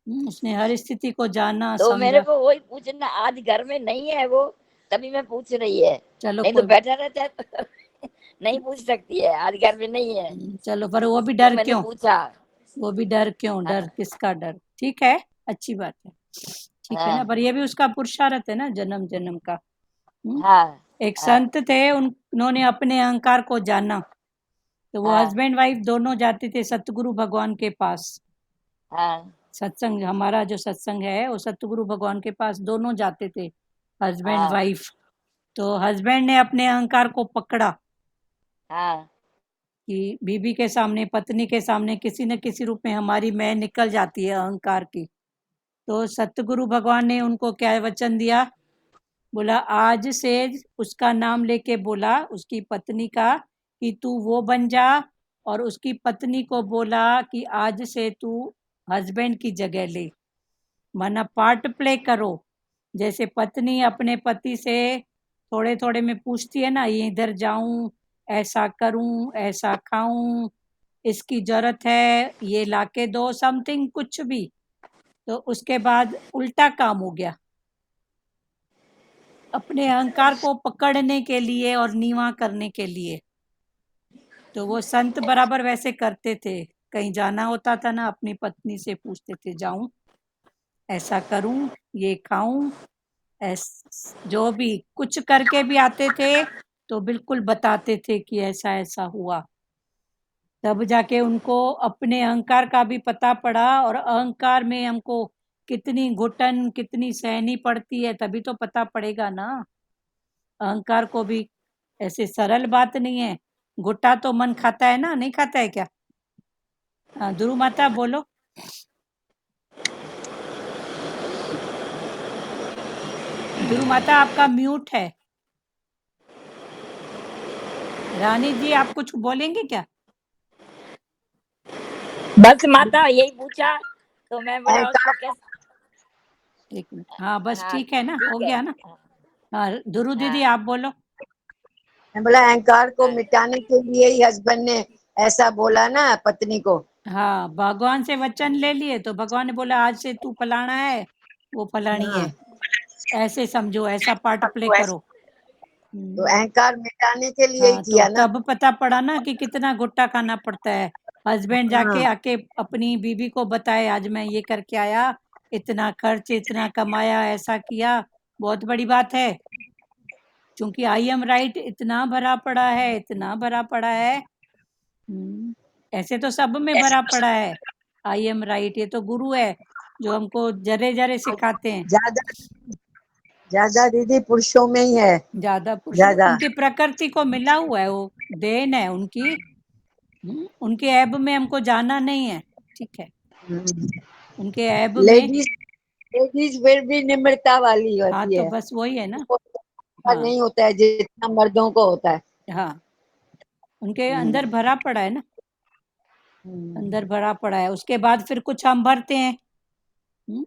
उसने हर स्थिति को जाना तो मेरे समझा। को वही पूछना, आज घर में नहीं है वो, तभी मैं पूछ रही है, चलो नहीं तो कोई बैठा रहता है तो नहीं पूछ सकती है, आज घर में नहीं है चलो, पर वो भी तो डर मैंने क्यों, पूछा। वो भी डर क्यों, डर हाँ किसका डर, ठीक है, अच्छी बात है, ठीक है ना, हाँ पर ये भी उसका पुरुषार्थ है ना जन्म जन्म का। हाँ एक हाँ संत थे, उन्होंने अपने अहंकार को जाना, तो वो हाँ हस्बैंड वाइफ दोनों जाते थे सतगुरु भगवान के पास। हाँ सत्संग, हमारा जो सत्संग है वो सतगुरु भगवान के पास दोनों जाते थे, हस्बैंड हाँ वाइफ। तो हस्बैंड ने अपने अहंकार को पकड़ा हाँ कि बीबी के सामने, पत्नी के सामने किसी न किसी रूप में हमारी मैं निकल जाती है अहंकार की। तो सतगुरु भगवान ने उनको क्या वचन दिया, बोला आज से उसका नाम लेके बोला उसकी पत्नी का कि तू वो बन जा, और उसकी पत्नी को बोला कि आज से तू हस्बैंड की जगह ले, माना पार्ट प्ले करो। जैसे पत्नी अपने पति से थोड़े थोड़े में पूछती है ना, ये इधर जाऊं, ऐसा करूं, ऐसा खाऊं, इसकी जरूरत है, ये लाके दो, समथिंग कुछ भी। तो उसके बाद उल्टा काम हो गया, अपने अहंकार को पकड़ने के लिए और नीवा करने के लिए। तो वो संत बराबर वैसे करते थे, कहीं जाना होता था ना अपनी पत्नी से पूछते थे, जाऊं, ऐसा करूं, ये खाऊं, जो भी कुछ करके भी आते थे तो बिल्कुल बताते थे कि ऐसा ऐसा हुआ। तब जाके उनको अपने अहंकार का भी पता पड़ा, और अहंकार में हमको कितनी घुटन कितनी सहनी पड़ती है, तभी तो पता पड़ेगा ना। अहंकार को भी ऐसे सरल बात नहीं है, घुटा तो मन खाता है ना, नहीं खाता है क्या? हाँ ध्रुव माता बोलो। ध्रुव माता आपका म्यूट है। रानी जी आप कुछ बोलेंगे क्या? बस माता यही पूछा, तो मैं बोला उसको कैसे। एक मिनट, हाँ बस हाँ ठीक है ना, हो ठीक है। गया ना। हाँ ध्रुव दीदी हाँ आप बोलो। मैं बोला अहंकार को हाँ मिटाने के लिए ही हस्बैंड ने ऐसा बोला ना पत्नी को। हाँ भगवान से वचन ले लिए, तो भगवान ने बोला आज से तू फलाना है, वो फलानी हाँ है, ऐसे समझो, ऐसा पार्ट प्ले करो। तो अहंकार मिटाने के लिए ही हाँ तो किया ना। तब पता पड़ा ना कि कितना घुट्टा खाना पड़ता है। हस्बैंड जाके हाँ आके अपनी बीवी को बताए, आज मैं ये करके आया, इतना खर्च, इतना कमाया, ऐसा किया, बहुत बड़ी बात है, क्योंकि आई एम राइट इतना भरा पड़ा है, इतना भरा पड़ा है। ऐसे तो सब में भरा पड़ा है आई एम राइट, ये तो गुरु है जो हमको जरे जरे सिखाते हैं। ज्यादा ज्यादा दीदी पुरुषों में ही है। ज्यादा पुरुष, ज्यादा उनकी प्रकृति को मिला हुआ है, वो देन है उनकी। उनके ऐब में हमको जाना नहीं है, ठीक है, उनके ऐब में। लेडीज लेडीज फिर भी निम्रता वाली हाँ होती तो है। बस वही है ना। उसको इतना हाँ नहीं होता है जितना मर्दों को होता है। हाँ, उनके हम्म, अंदर भरा पड़ा है ना, हम्म। अंदर भरा पड़ा है, उसके बाद फिर कुछ हम भरते हैं। हम्म,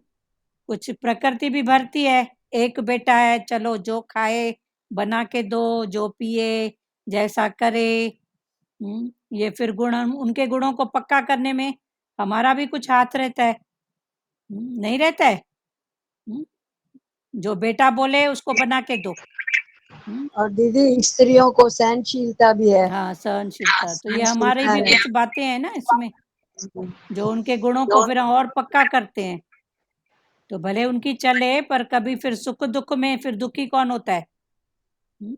कुछ प्रकृति भी भरती है। एक बेटा है, चलो जो खाए बना के दो, जो पिए जैसा करे। ये फिर गुण, उनके गुणों को पक्का करने में हमारा भी कुछ हाथ रहता है। नहीं रहता है। हम्म, जो बेटा बोले उसको बना के दो। और दीदी स्त्रियों को सहनशीलता भी है। हाँ सहनशीलता, तो ये हमारी सहनशीलता भी है। कुछ बातें हैं ना इसमें, जो उनके गुणों को फिर और पक्का करते हैं। तो भले उनकी चले, पर कभी फिर सुख दुख में फिर दुखी कौन होता है? हम्म,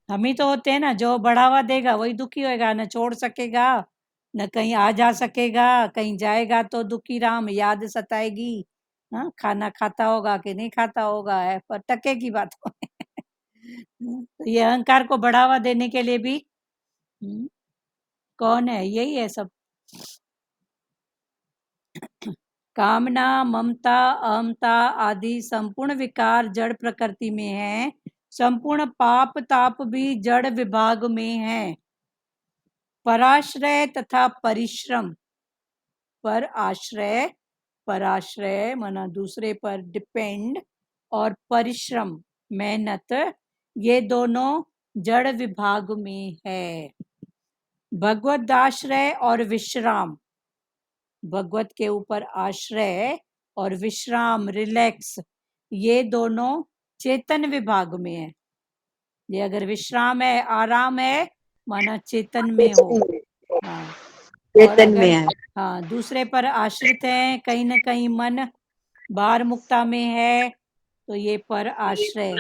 हम ही तो होते हैं ना, जो बढ़ावा देगा वही दुखी होएगा, न छोड़ सकेगा, न कहीं आ जा सकेगा, कहीं जाएगा तो दुखी राम याद सताएगी। हाँ खाना खाता होगा कि नहीं खाता होगा है, पर टके की बात हो। तो ये अहंकार को बढ़ावा देने के लिए भी कौन है, यही है सब। कामना, ममता, अहमता आदि संपूर्ण विकार जड़ प्रकृति में है। संपूर्ण पाप ताप भी जड़ विभाग में है। पराश्रय तथा परिश्रम, पर आश्रय, पराश्रय माना दूसरे पर डिपेंड, और परिश्रम मेहनत ये दोनों जड़ विभाग में है। भगवत आश्रय और विश्राम, भगवत के ऊपर आश्रय और विश्राम रिलैक्स ये दोनों चेतन विभाग में है। ये अगर विश्राम है आराम है माना चेतन में हो। हाँ और चेतन में अगर है। हाँ दूसरे पर आश्रित है कहीं न कहीं मन बाहर मुक्ता में है तो ये पर आश्रय।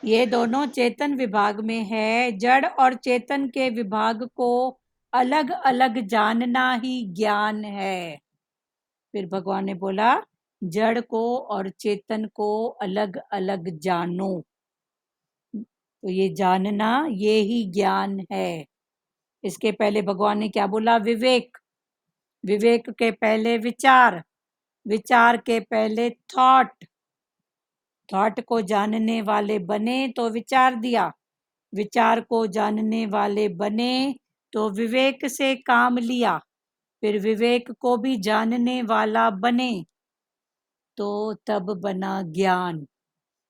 ये दोनों चेतन विभाग में है। जड़ और चेतन के विभाग को अलग अलग जानना ही ज्ञान है। फिर भगवान ने बोला जड़ को और चेतन को अलग अलग जानो। तो ये जानना ये ही ज्ञान है। इसके पहले भगवान ने क्या बोला? विवेक, विवेक के पहले विचार, विचार के पहले थॉट, थॉट को जानने वाले बने तो विचार दिया, विचार को जानने वाले बने तो विवेक से काम लिया, फिर विवेक को भी जानने वाला बने तो तब बना ज्ञान।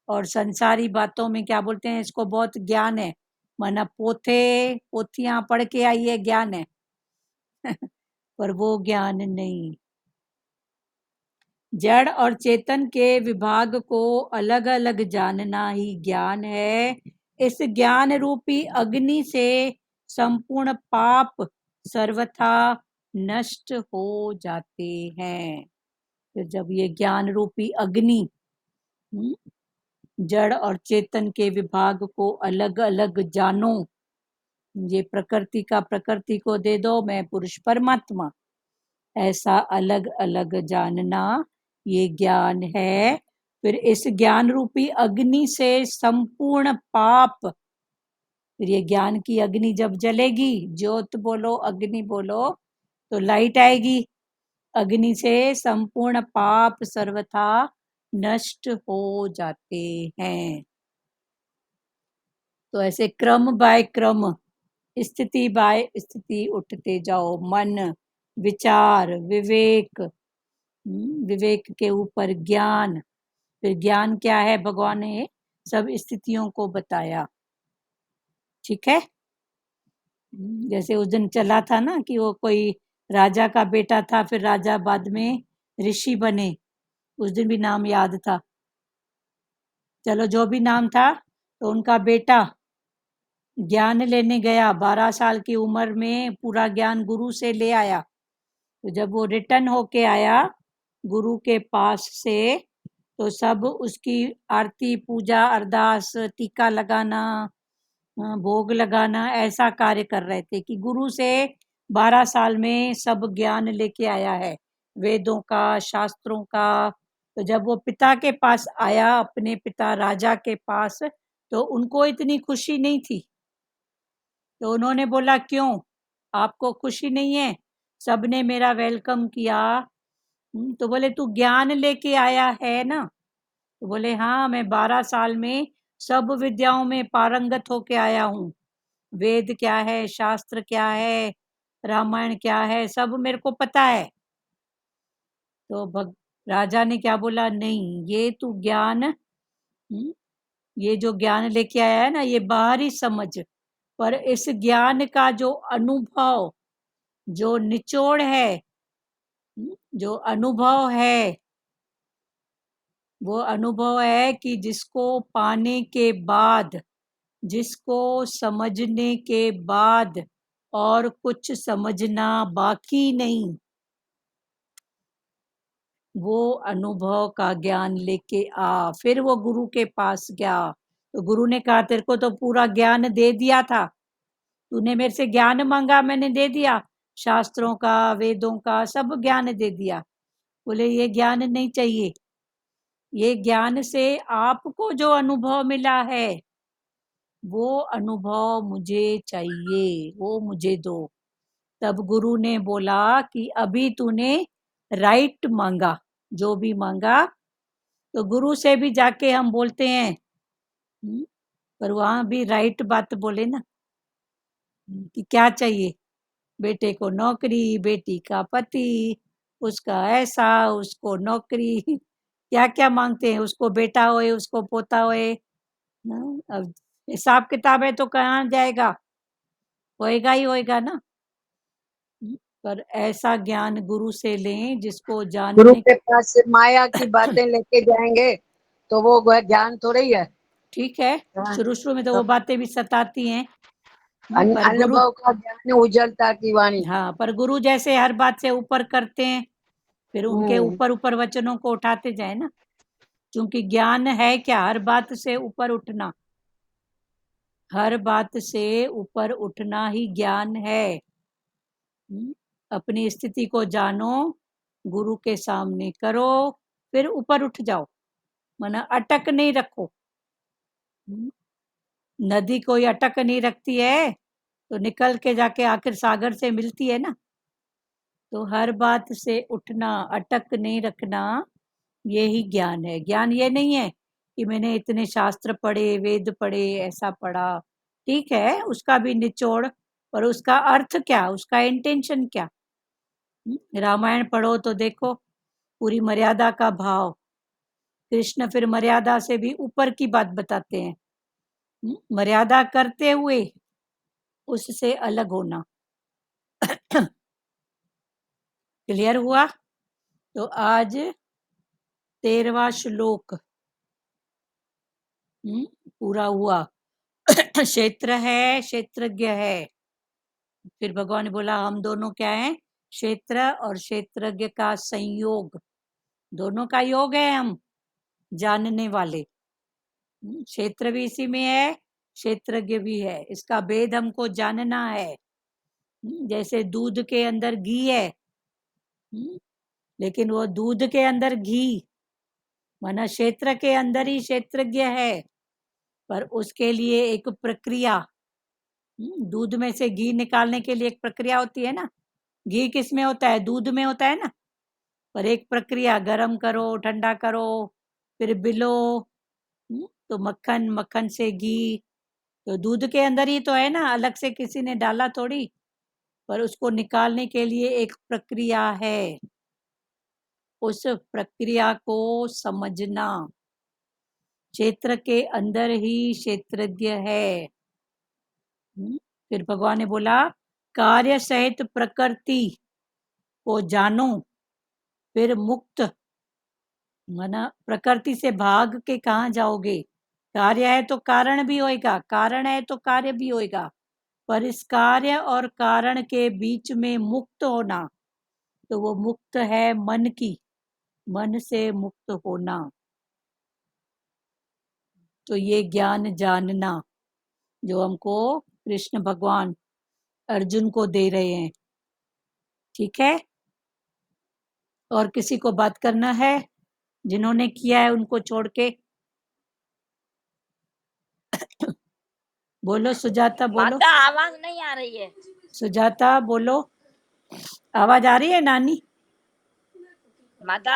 और संसारी बातों में क्या बोलते हैं? इसको बहुत ज्ञान है, माना पोथे पोथियां पढ़ के आई है ज्ञान है पर वो ज्ञान नहीं। जड़ और चेतन के विभाग को अलग अलग जानना ही ज्ञान है। इस ज्ञान रूपी अग्नि से संपूर्ण पाप सर्वथा नष्ट हो जाते हैं। तो जब ये ज्ञान रूपी अग्नि जड़ और चेतन के विभाग को अलग अलग जानो, ये प्रकृति का प्रकृति को दे दो, मैं पुरुष परमात्मा, ऐसा अलग अलग जानना ये ज्ञान है। फिर इस ज्ञान रूपी अग्नि से संपूर्ण पाप, फिर ये ज्ञान की अग्नि जब जलेगी, ज्योत बोलो अग्नि बोलो, तो लाइट आएगी, अग्नि से संपूर्ण पाप सर्वथा नष्ट हो जाते हैं। तो ऐसे क्रम बाय क्रम, स्थिति बाय स्थिति उठते जाओ। मन, विचार, विवेक, विवेक के ऊपर ज्ञान, फिर ज्ञान क्या है भगवान ने सब स्थितियों को बताया। ठीक है, जैसे उस दिन चला था ना कि वो कोई राजा का बेटा था, फिर राजा बाद में ऋषि बने, उस दिन भी नाम याद था। चलो जो भी नाम था, तो उनका बेटा ज्ञान लेने गया, 12 साल की उम्र में पूरा ज्ञान गुरु से ले आया। तो जब वो रिटर्न होके आया गुरु के पास से, तो सब उसकी आरती पूजा अरदास टीका लगाना भोग लगाना ऐसा कार्य कर रहे थे कि गुरु से 12 साल में सब ज्ञान लेके आया है, वेदों का शास्त्रों का। तो जब वो पिता के पास आया, अपने पिता राजा के पास, तो उनको इतनी खुशी नहीं थी। तो उन्होंने बोला क्यों आपको खुशी नहीं है? सबने मेरा वेलकम किया। तो बोले तू ज्ञान लेके आया है ना? तो बोले हाँ, मैं 12 साल में सब विद्याओं में पारंगत होके आया हूँ। वेद क्या है, शास्त्र क्या है, रामायण क्या है, सब मेरे को पता है। तो राजा ने क्या बोला? नहीं, ये तू ज्ञान, ये जो ज्ञान लेके आया है ना, ये बाहरी समझ, पर इस ज्ञान का जो अनुभव, जो निचोड़ है, जो अनुभव है, वो अनुभव है कि जिसको पाने के बाद, जिसको समझने के बाद और कुछ समझना बाकी नहीं, वो अनुभव का ज्ञान लेके आ। फिर वो गुरु के पास गया, तो गुरु ने कहा तेरे को तो पूरा ज्ञान दे दिया था, तूने मेरे से ज्ञान मांगा, मैंने दे दिया, शास्त्रों का वेदों का सब ज्ञान दे दिया। बोले ये ज्ञान नहीं चाहिए, ये ज्ञान से आपको जो अनुभव मिला है वो अनुभव मुझे चाहिए, वो मुझे दो। तब गुरु ने बोला कि अभी तूने राइट मांगा, जो भी मांगा। तो गुरु से भी जाके हम बोलते हैं, पर वहां भी राइट बात बोले ना, कि क्या चाहिए? बेटे को नौकरी, बेटी का पति, उसका ऐसा, उसको नौकरी, क्या क्या मांगते हैं, उसको बेटा होए, उसको पोता होए। अब हिसाब किताब है तो कहाँ जाएगा, होएगा ही होएगा ना। पर ऐसा ज्ञान गुरु से लें जिसको गुरु जानने। के पास से माया की बातें लेके जाएंगे तो वो ज्ञान थोड़ा ही है। ठीक है, हाँ, शुरू शुरू में तो वो बातें भी सताती हैं, पर गुरु, अनुभव का ज्ञान उजलता की वाणी। हाँ, पर गुरु जैसे हर बात से ऊपर करते हैं, फिर उनके ऊपर ऊपर वचनों को उठाते जाए ना, क्योंकि ज्ञान है क्या, हर बात से ऊपर उठना, हर बात से ऊपर उठना ही ज्ञान है। अपनी स्थिति को जानो, गुरु के सामने करो, फिर ऊपर उठ जाओ, माना अटक नहीं रखो। नदी कोई अटक नहीं रखती है तो निकल के जाके आखिर सागर से मिलती है ना। तो हर बात से उठना, अटक नहीं रखना, यही ज्ञान है। ज्ञान ये नहीं है कि मैंने इतने शास्त्र पढ़े, वेद पढ़े, ऐसा पढ़ा, ठीक है, उसका भी निचोड़, पर उसका अर्थ क्या, उसका इंटेंशन क्या। रामायण पढ़ो तो देखो पूरी मर्यादा का भाव, कृष्ण फिर मर्यादा से भी ऊपर की बात बताते हैं, मर्यादा करते हुए उससे अलग होना। क्लियर हुआ? तो आज 13वां श्लोक पूरा हुआ। क्षेत्र है, क्षेत्रज्ञ है। फिर भगवान ने बोला हम दोनों क्या हैं, क्षेत्र और क्षेत्रज्ञ का संयोग, दोनों का योग है हम, जानने वाले। क्षेत्र भी इसी में है, क्षेत्रज्ञ भी है, इसका भेद हमको जानना है। जैसे दूध के अंदर घी है, लेकिन वो दूध के अंदर घी माना क्षेत्र के अंदर ही क्षेत्रज्ञ है, पर उसके लिए एक प्रक्रिया, दूध में से घी निकालने के लिए एक प्रक्रिया होती है ना। घी किस में होता है, दूध में होता है ना, पर एक प्रक्रिया, गरम करो, ठंडा करो, फिर बिलो, तो मक्खन, मक्खन से घी, तो दूध के अंदर ही तो है ना, अलग से किसी ने डाला थोड़ी, पर उसको निकालने के लिए एक प्रक्रिया है, उस प्रक्रिया को समझना। क्षेत्र के अंदर ही क्षेत्रज्ञ है। फिर भगवान ने बोला कार्य सहित प्रकृति को जानो, फिर मुक्त, माना प्रकृति से भाग के कहाँ जाओगे, कार्य है तो कारण भी होएगा, कारण है तो कार्य भी होएगा, पर इस कार्य और कारण के बीच में मुक्त होना, तो वो मुक्त है मन की, मन से मुक्त होना। तो ये ज्ञान जानना जो हमको कृष्ण भगवान अर्जुन को दे रहे हैं, ठीक है। और किसी को बात करना है, जिन्होंने किया है उनको छोड़ के बोलो। सुजाता बोलो। माता आवाज नहीं आ रही है। सुजाता बोलो, आवाज आ रही है नानी? माता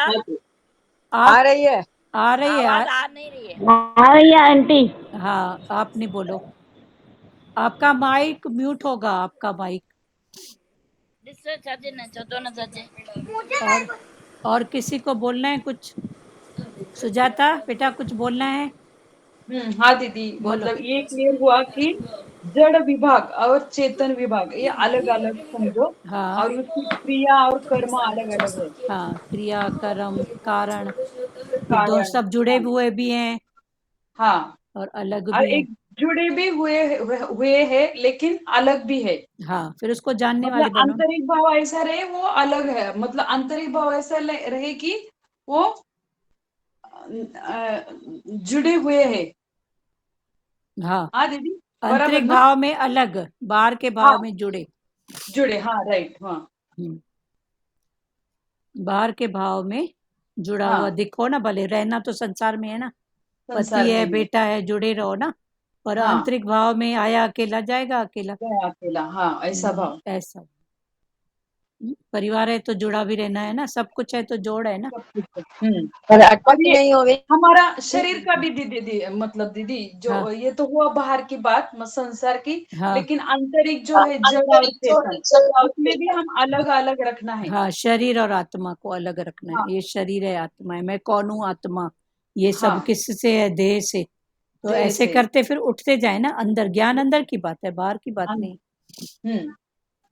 आ रही है, आ रही है, आवाज आ नहीं रही है। आ रही है आंटी। हाँ, आप नहीं बोलो, आपका माइक म्यूट होगा, आपका माइक। और किसी को बोलना है कुछ? सुजाता बेटा कुछ बोलना है? हाँ दीदी, बोलो। मतलब ये क्लियर हुआ कि जड़ विभाग और चेतन विभाग ये अलग अलग समझो, हाँ और उसकी क्रिया और कर्म अलग अलग है। हाँ, क्रिया, कर्म, कारण, फिर दो कारण, सब जुड़े हाँ हुए भी हैं हाँ, और अलग और भी हैं। एक जुड़े भी हुए हैं लेकिन अलग भी है। हाँ, फिर उसको जानने वाले मतलब बनो। आंतरिक भाव ऐसा रहे वो अलग है, मतलब आंतरिक भाव ऐसा रहे कि वो जुड़े हुए हैं। हाँ, हाँ दीदी, बराबर आंतरिक ना? भाव में अलग, बाहर के भाव हाँ में जुड़े। जुड़े, हाँ राइट, हाँ हम्म, बाहर के भाव में जुड़ा हुआ हाँ, दिखो ना, भले रहना तो संसार में है ना, पति संसार में है, ही है। बेटा है, जुड़े रहो ना, पर हाँ, आंतरिक भाव में आया अकेला जाएगा अकेला। गया अकेला, हाँ ऐसा भाव। ऐसा। परिवार है तो जुड़ा भी रहना है ना, सब कुछ है तो जोड़ है ना। सब कुछ है। पर अटक और ये नहीं होवे। हमारा शरीर का भी दीदी मतलब दीदी जो हाँ ये तो हुआ बाहर की बात संसार की, हाँ लेकिन आंतरिक जो है जड़ और चेतन उसमें भी हम अलग अलग रखना है। हाँ, शरीर और आत्मा को अलग रखना है। हाँ ये शरीर है, आत्मा है, मैं कौन हूँ, आत्मा, ये सब हाँ किससे है, देह से। तो देह ऐसे से करते फिर उठते जाए ना, अंदर ज्ञान अंदर की बात है, बाहर की बात नहीं।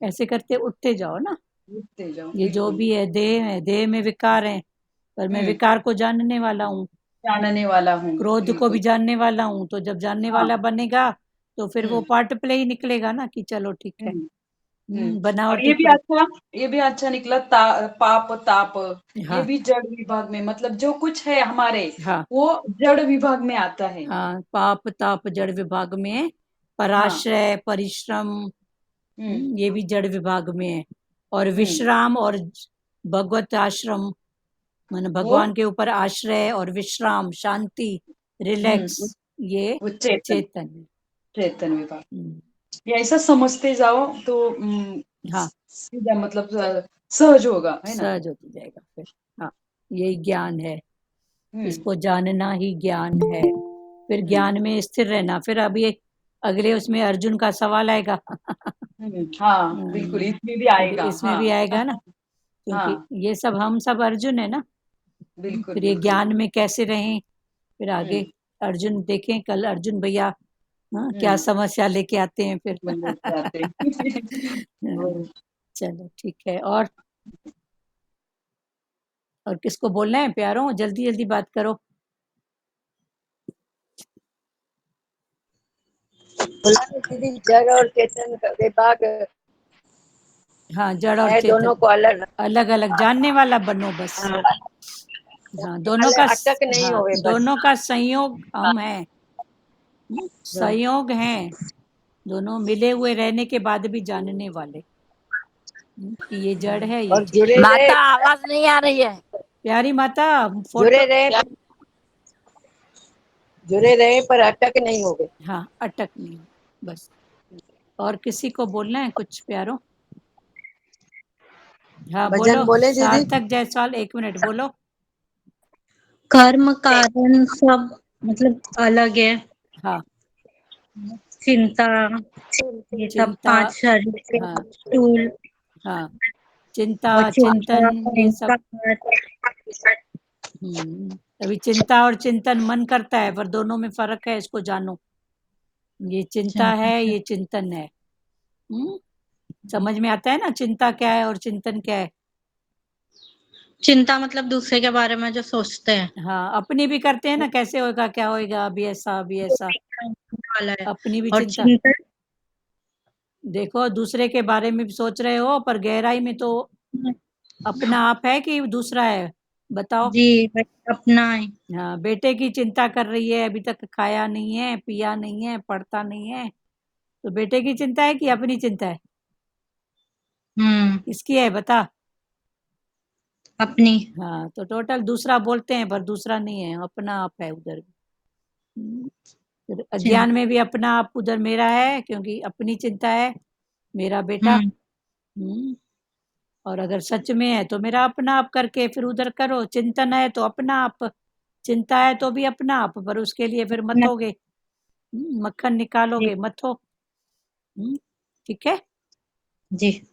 ऐसे करते उठते जाओ ना। उठते जाओ ये जो बिल्कुल। भी है, देह में विकार है, पर मैं विकार को जानने वाला हूँ, जानने वाला हूँ क्रोध को भी बिल्कुल। जानने वाला हूँ। तो जब जानने हाँ वाला बनेगा तो फिर वो हम्म पार्ट प्ले ही निकलेगा ना, कि चलो ठीक है। हम्म हम्म। और बनावटी ये भी अच्छा निकला पाप ताप, ये हाँ भी जड़ विभाग में, मतलब जो कुछ है हमारे हाँ वो जड़ विभाग में आता है। हाँ, पाप ताप जड़ विभाग में है। हाँ पराश्रय, परिश्रम, हम्म ये भी जड़ विभाग में है। और हम्म विश्राम और भगवत आश्रम, माने वो भगवान के ऊपर आश्रय और विश्राम, शांति, वो रिलैक्स, ये वो चेतन चेतन है। चेतन विभाग। हम्म, ये ऐसा समझते जाओ तो हाँ, सीधा मतलब सहज होगा, है ना। सहज होती जाएगा फिर। हाँ, यही ज्ञान है, हम्म इसको जानना ही ज्ञान है। फिर हम्म ज्ञान में स्थिर रहना। फिर अभी अगले उसमें अर्जुन का सवाल आएगा। हाँ बिल्कुल, इसमें भी फिर आएगा। इसमें हाँ भी आएगा ना, क्योंकि हाँ ये सब हम सब अर्जुन है ना। बिल्कुल फिर ये बिल्कुल। ज्ञान में कैसे रहें, फिर आगे हम्म अर्जुन देखें, कल अर्जुन भैया क्या हम्म समस्या लेके आते हैं फिर। समझ जाते हाँ, हैं। चलो ठीक है। और किसको बोलना है प्यारों, जल्दी जल्दी बात करो। बोला ना दीदी, जड़ और चेतन का विभाग हाँ, जड़ और है, चेतन दोनों को अलग। अलग अलग जानने वाला बनो बस। हाँ, हाँ, दोनों का अटक नहीं हाँ, होवे बस। दोनों का संयोग हम हैं। संयोग हैं, दोनों मिले हुए रहने के बाद भी जानने वाले, कि ये जड़ है, ये और चेतन। माता आवाज नहीं आ रही है। प्यारी माता, जुड़े फोटो। रहे जुड़े रहे पर अटक नहीं होवे। हाँ, अटक नहीं बस। और किसी को बोलना है कुछ प्यारो? हाँ बोलो, भजन बोले दीदी। सार्थक जायसवाल, 1 मिनट बोलो। कर्म कारण सब मतलब अलग है। हाँ, चिंता, ये सब चिंता, 5 शरीर के हाँ स्थूल हाँ, चिंता और चिंता, चिंतन, ये सब। अहंकार। अभी चिंता और चिंतन मन करता है, पर दोनों में फर्क है, इसको जानो। ये चिंता है, ये चिंतन है। समझ में आता है ना, चिंता क्या है और चिंतन क्या है? चिंता मतलब दूसरे के बारे में जो सोचते हैं। हाँ, अपनी भी करते हैं ना, कैसे होगा, क्या होगा, अभी ऐसा, अभी ऐसा, वाला है। अपनी भी और चिंता। चिंतन देखो, दूसरे के बारे में भी सोच रहे हो, पर गहराई में तो अपना आप है कि दूसरा है, बताओ। जी अपना है। हाँ, बेटे की चिंता कर रही है, अभी तक खाया नहीं है, पिया नहीं है, पढ़ता नहीं है, तो बेटे की चिंता है कि अपनी चिंता है? किसकी है बता। अपनी। हाँ, तो टोटल दूसरा बोलते हैं, पर दूसरा नहीं है, अपना आप है उधर भी। फिर अज्ञान में भी अपना आप उधर मेरा है, क्योंकि अपनी चिंता है, मेरा बेटा। और अगर सच में है तो मेरा अपना आप करके फिर उधर करो। चिंतन है तो अपना आप, चिंता है तो भी अपना आप, पर उसके लिए फिर मतोगे, मक्खन निकालोगे, मथो। ठीक है। जी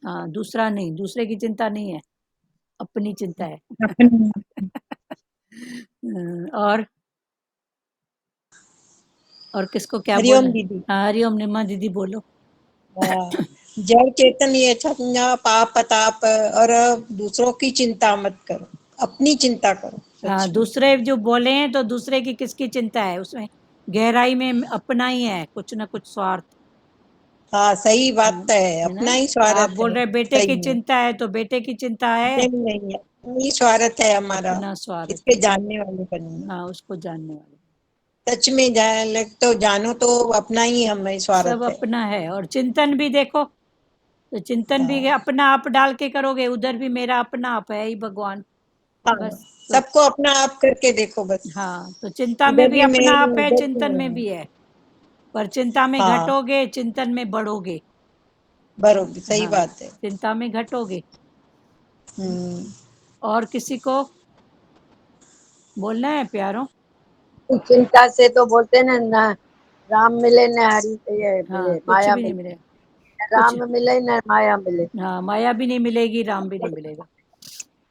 हाँ, दूसरा नहीं, दूसरे की चिंता नहीं है, अपनी चिंता है। अपनी। और किसको क्या हरिओम बोलना? दीदी। हाँ, हरिओम। निमा दीदी बोलो। जड़ चेतन ये अच्छा, पाप ताप और दूसरों की चिंता मत करो, अपनी चिंता करो। हाँ, सच में। दूसरे जो बोले हैं, तो दूसरे की किसकी चिंता है, उसमें गहराई में अपना ही है, कुछ ना कुछ स्वार्थ हाँ सही बात है, है ना। अपना ही आप स्वार्थ बोल है। रहे बेटे की सही में चिंता है, तो बेटे की चिंता है, नहीं नहीं है, अपना ही स्वार्थ है हमारा। अपना स्वार्थ इसके है। जानने वाले बनिए। हाँ, उसको जानने वाले सच में जान तो जानो तो अपना ही हमें सब स्वार्थ है। अपना है। और चिंतन भी देखो, तो चिंतन भी हाँ अपना आप डाल के करोगे, उधर भी मेरा अपना आप है ही भगवान, हाँ, बस। तो सबको अपना आप करके देखो बस। हाँ, तो चिंता में इधर भी भी अपना मैं आप है, उधर भी चिंतन में मैं। भी है, पर चिंता में हाँ घटोगे, चिंतन में बढ़ोगे। बरोबर सही हाँ, बात है। चिंता में घटोगे। हम्म। और किसी को बोलना है प्यारों? चिंता से तो बोलते ना राम मिले न हरि ये हाँ, मिले कुछ माया भी नहीं मिले, मिलेगा। न कुछ, राम मिले न माया मिले। हाँ, माया भी नहीं मिलेगी, राम भी नहीं मिलेगा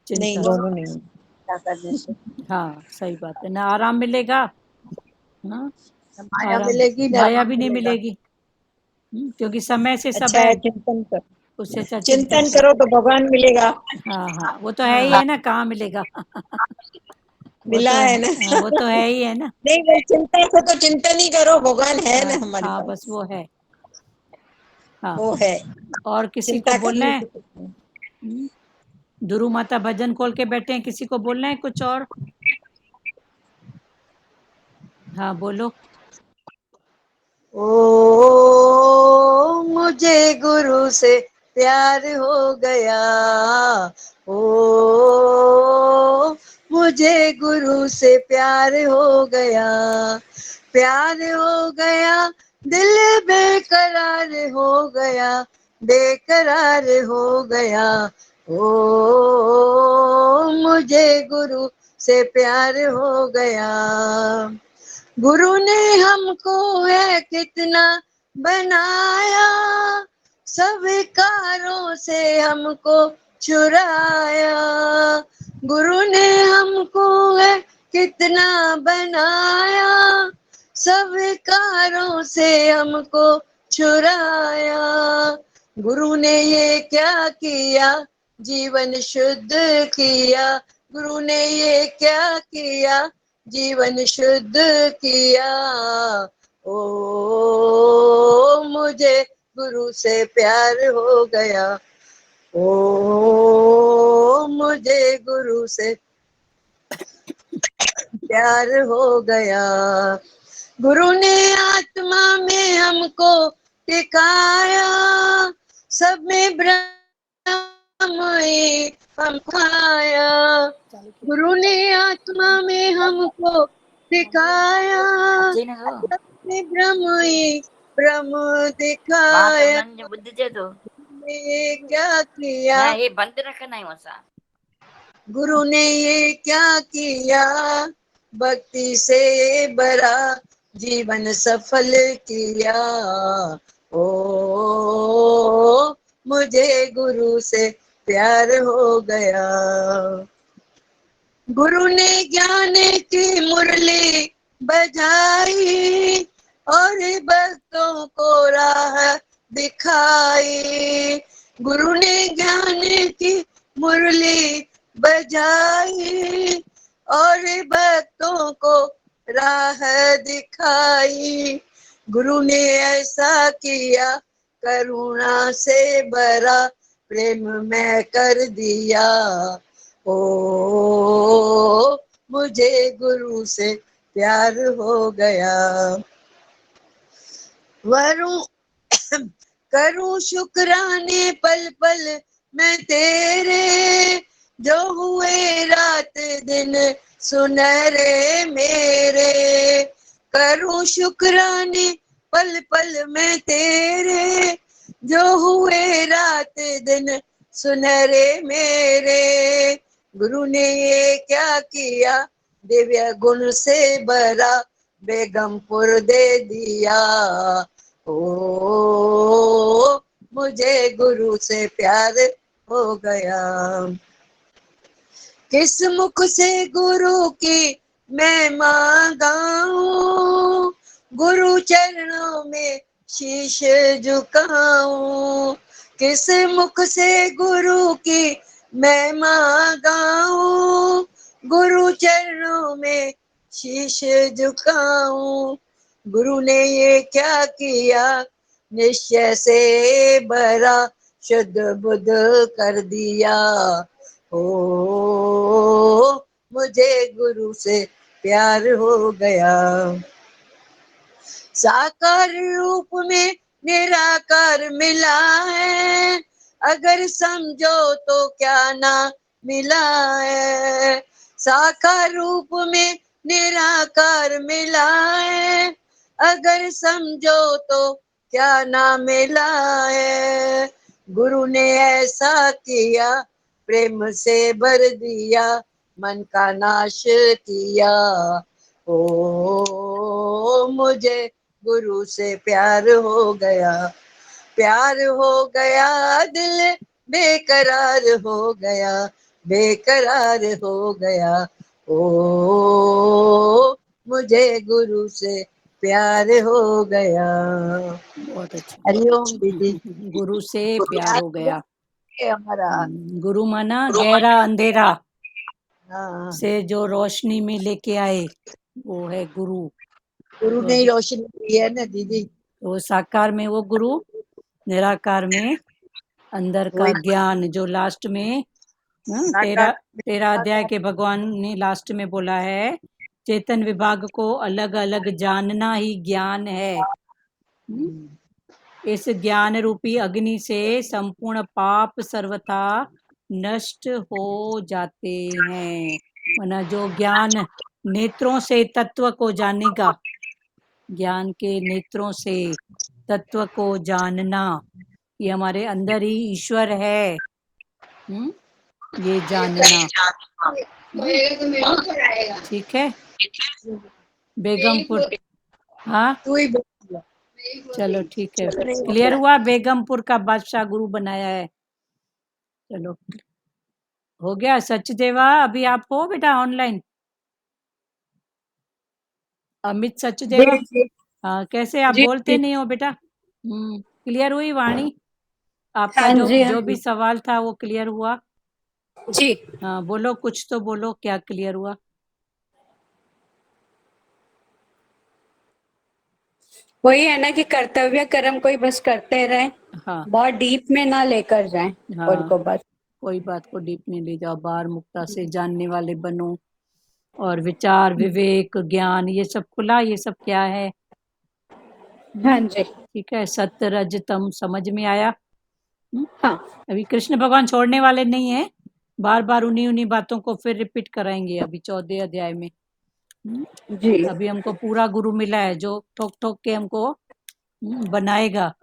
नहीं, चिंता से। दोनों नहीं। क्या करने से हाँ, सही बात है। ना आराम मिलेगा, हाँ, न माया आराम, मिलेगी न माया राम भी नहीं मिलेगा। मिलेगी। क्योंकि समय से सब अच्छा है है, चिंतन कर, उससे अच्छा चिंतन चिंतन कर। करो तो भगवान मिलेगा। हाँ हाँ, वो तो है ही हाँ है ना, कहाँ मिलेगा वो मिला तो है ना। हाँ, वो तो है ही है ना। नहीं भाई, चिंता से तो चिंतन ही करो, भगवान है हाँ ना हमारे हाँ, बस पास। वो है। हाँ, वो है। और किसी को चिंता बोलना करने है? से कुछ नहीं। दुरु माता भजन खोल के बैठे हैं, किसी को बोलना है कुछ और? हाँ, बोलो। ओ मुझे गुरु से प्यार हो गया, ओ मुझे गुरु से प्यार हो गया, प्यार हो गया, दिल बेकरार हो गया, बेकरार हो गया, ओ मुझे गुरु से प्यार हो गया। गुरु ने हमको है कितना बनाया, सब कारों से हमको छुड़ाया, गुरु ने हमको है कितना बनाया, सब कारों से हमको छुड़ाया, गुरु ने ये क्या किया, जीवन शुद्ध किया, गुरु ने ये क्या किया, जीवन शुद्ध किया, ओ मुझे गुरु से प्यार हो गया, ओ मुझे गुरु से प्यार हो गया। गुरु ने आत्मा में हमको टिकाया, सब में ब्रह्म ही हम खाया, गुरु ने आत्मा में हमको सिखाया, सब में ब्रह्म ही ब्रह्म वहां पे दिखाया, मन बुद्धि दे दो ने ये क्या किया, ना, ये बंद रखना है वैसा। गुरु ने ये क्या किया, भक्ति से भरा जीवन सफल किया, ओ मुझे गुरु से प्यार हो गया। गुरु ने ज्ञान की मुरली बजाई और भक्तों को राह दिखाई, गुरु ने ज्ञान की मुरली बजाई और भक्तों को राह दिखाई, गुरु ने ऐसा किया, करुणा से भरा प्रेम में कर दिया, ओ मुझे गुरु से प्यार हो गया। वरुण करूं शुक्राने पल पल मैं तेरे, जो हुए रात दिन सुनहरे मेरे, करूं शुक्राने पल पल मैं तेरे, जो हुए रात दिन सुनहरे मेरे, गुरु ने ये क्या किया, दिव्य गुण से भरा बेगमपुर दे दिया, ओ मुझे गुरु से प्यार हो गया। किस मुख से गुरु की मैं मांगाऊं, गुरु चरणों में शीश झुकाऊं, किस मुख से गुरु की मैं मांगाऊं, गुरु चरणों में शीश झुकाऊं, गुरु ने ये क्या किया, निश्चय से भरा शुद्ध बुद्ध कर दिया, ओ मुझे गुरु से प्यार हो गया। साकार रूप में निराकार मिला है, अगर समझो तो क्या ना मिला है, साकार रूप में निराकार मिला है, अगर समझो तो क्या ना मिला है, गुरु ने ऐसा किया, प्रेम से भर दिया, मन का नाश किया। ओ मुझे गुरु से प्यार हो गया, प्यार हो गया, दिल बेकरार हो गया, बेकरार हो गया। ओ मुझे गुरु से प्यार हो गया। बहुत अच्छा। हरिओम दीदी। गुरु से प्यार प्यार हो गया। है हमारा। गुरु माना गहरा अंधेरा हाँ, से जो रोशनी में लेके आए, वो है गुरु। गुरु ने ही रोशनी दी है ना दीदी। वो साकार में वो गुरु, निराकार में अंदर का वही ज्ञान, जो लास्ट में साकार 13 अध्याय के भगवान ने लास्ट में बोला है, चेतन विभाग को अलग अलग जानना ही ज्ञान है। इस ज्ञान रूपी अग्नि से संपूर्ण पाप सर्वथा नष्ट हो जाते हैं। वरना जो ज्ञान नेत्रों से तत्व को जानेगा, ज्ञान के नेत्रों से तत्व को जानना, ये हमारे अंदर ही ईश्वर है, ये जानना। ठीक है बेगमपुर। हाँ तू ही बोल। चलो ठीक है, क्लियर हुआ। बेगमपुर का बादशाह गुरु बनाया है। चलो हो गया। सचदेवा अभी आप हो बेटा ऑनलाइन? अमित सचदेवा, हाँ कैसे आप जी बोलते जी नहीं हो बेटा? क्लियर हुई वाणी? आपका हाँ जो जी हाँ जो भी सवाल था वो क्लियर हुआ? जी। हाँ बोलो, कुछ तो बोलो, क्या क्लियर हुआ? वही है ना कि कर्तव्य कर्म कोई बस करते रहे, हाँ बहुत डीप में ना लेकर जाए हाँ, उनको बस। कोई बात को डीप नहीं ले जाओ, बाहर मुक्ता से जानने वाले बनो। और विचार, विवेक, ज्ञान, ये सब खुला, ये सब क्या है? हाँ जी ठीक है, सत्य रज तम समझ में आया? हाँ अभी कृष्ण भगवान छोड़ने वाले नहीं है, बार बार उन्हीं उन्हीं बातों को फिर रिपीट कराएंगे अभी 14 अध्याय में। जी अभी हमको पूरा गुरु मिला है जो ठोक ठोक के हमको बनाएगा।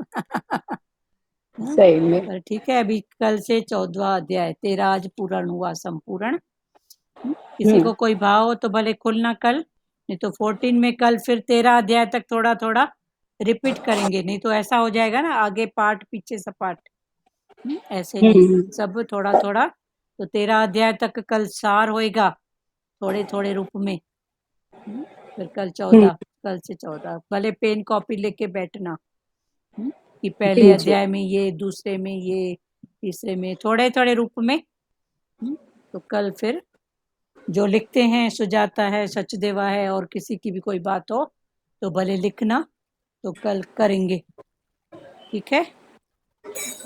सही में। पर ठीक है, अभी कल से 14वां अध्याय, 13 आज पूर्ण हुआ, संपूर्ण। किसी को कोई भाव हो तो भले खुलना कल, नहीं तो 14 में कल फिर 13 अध्याय तक थोड़ा थोड़ा रिपीट करेंगे, नहीं तो ऐसा हो जाएगा ना, आगे पार्ट पीछे सपाट, ऐसे नहीं, सब थोड़ा थोड़ा। तो 13 अध्याय तक कल सार होएगा थोड़े थोड़े रूप में। फिर कल 14, कल से 14 भले पेन कॉपी लेके बैठना, कि पहले अध्याय में ये, दूसरे में ये, तीसरे में, थोड़े थोड़े रूप में। तो कल फिर जो लिखते हैं, सुजाता है, सचदेवा है, और किसी की भी कोई बात हो तो भले लिखना, तो कल करेंगे। ठीक है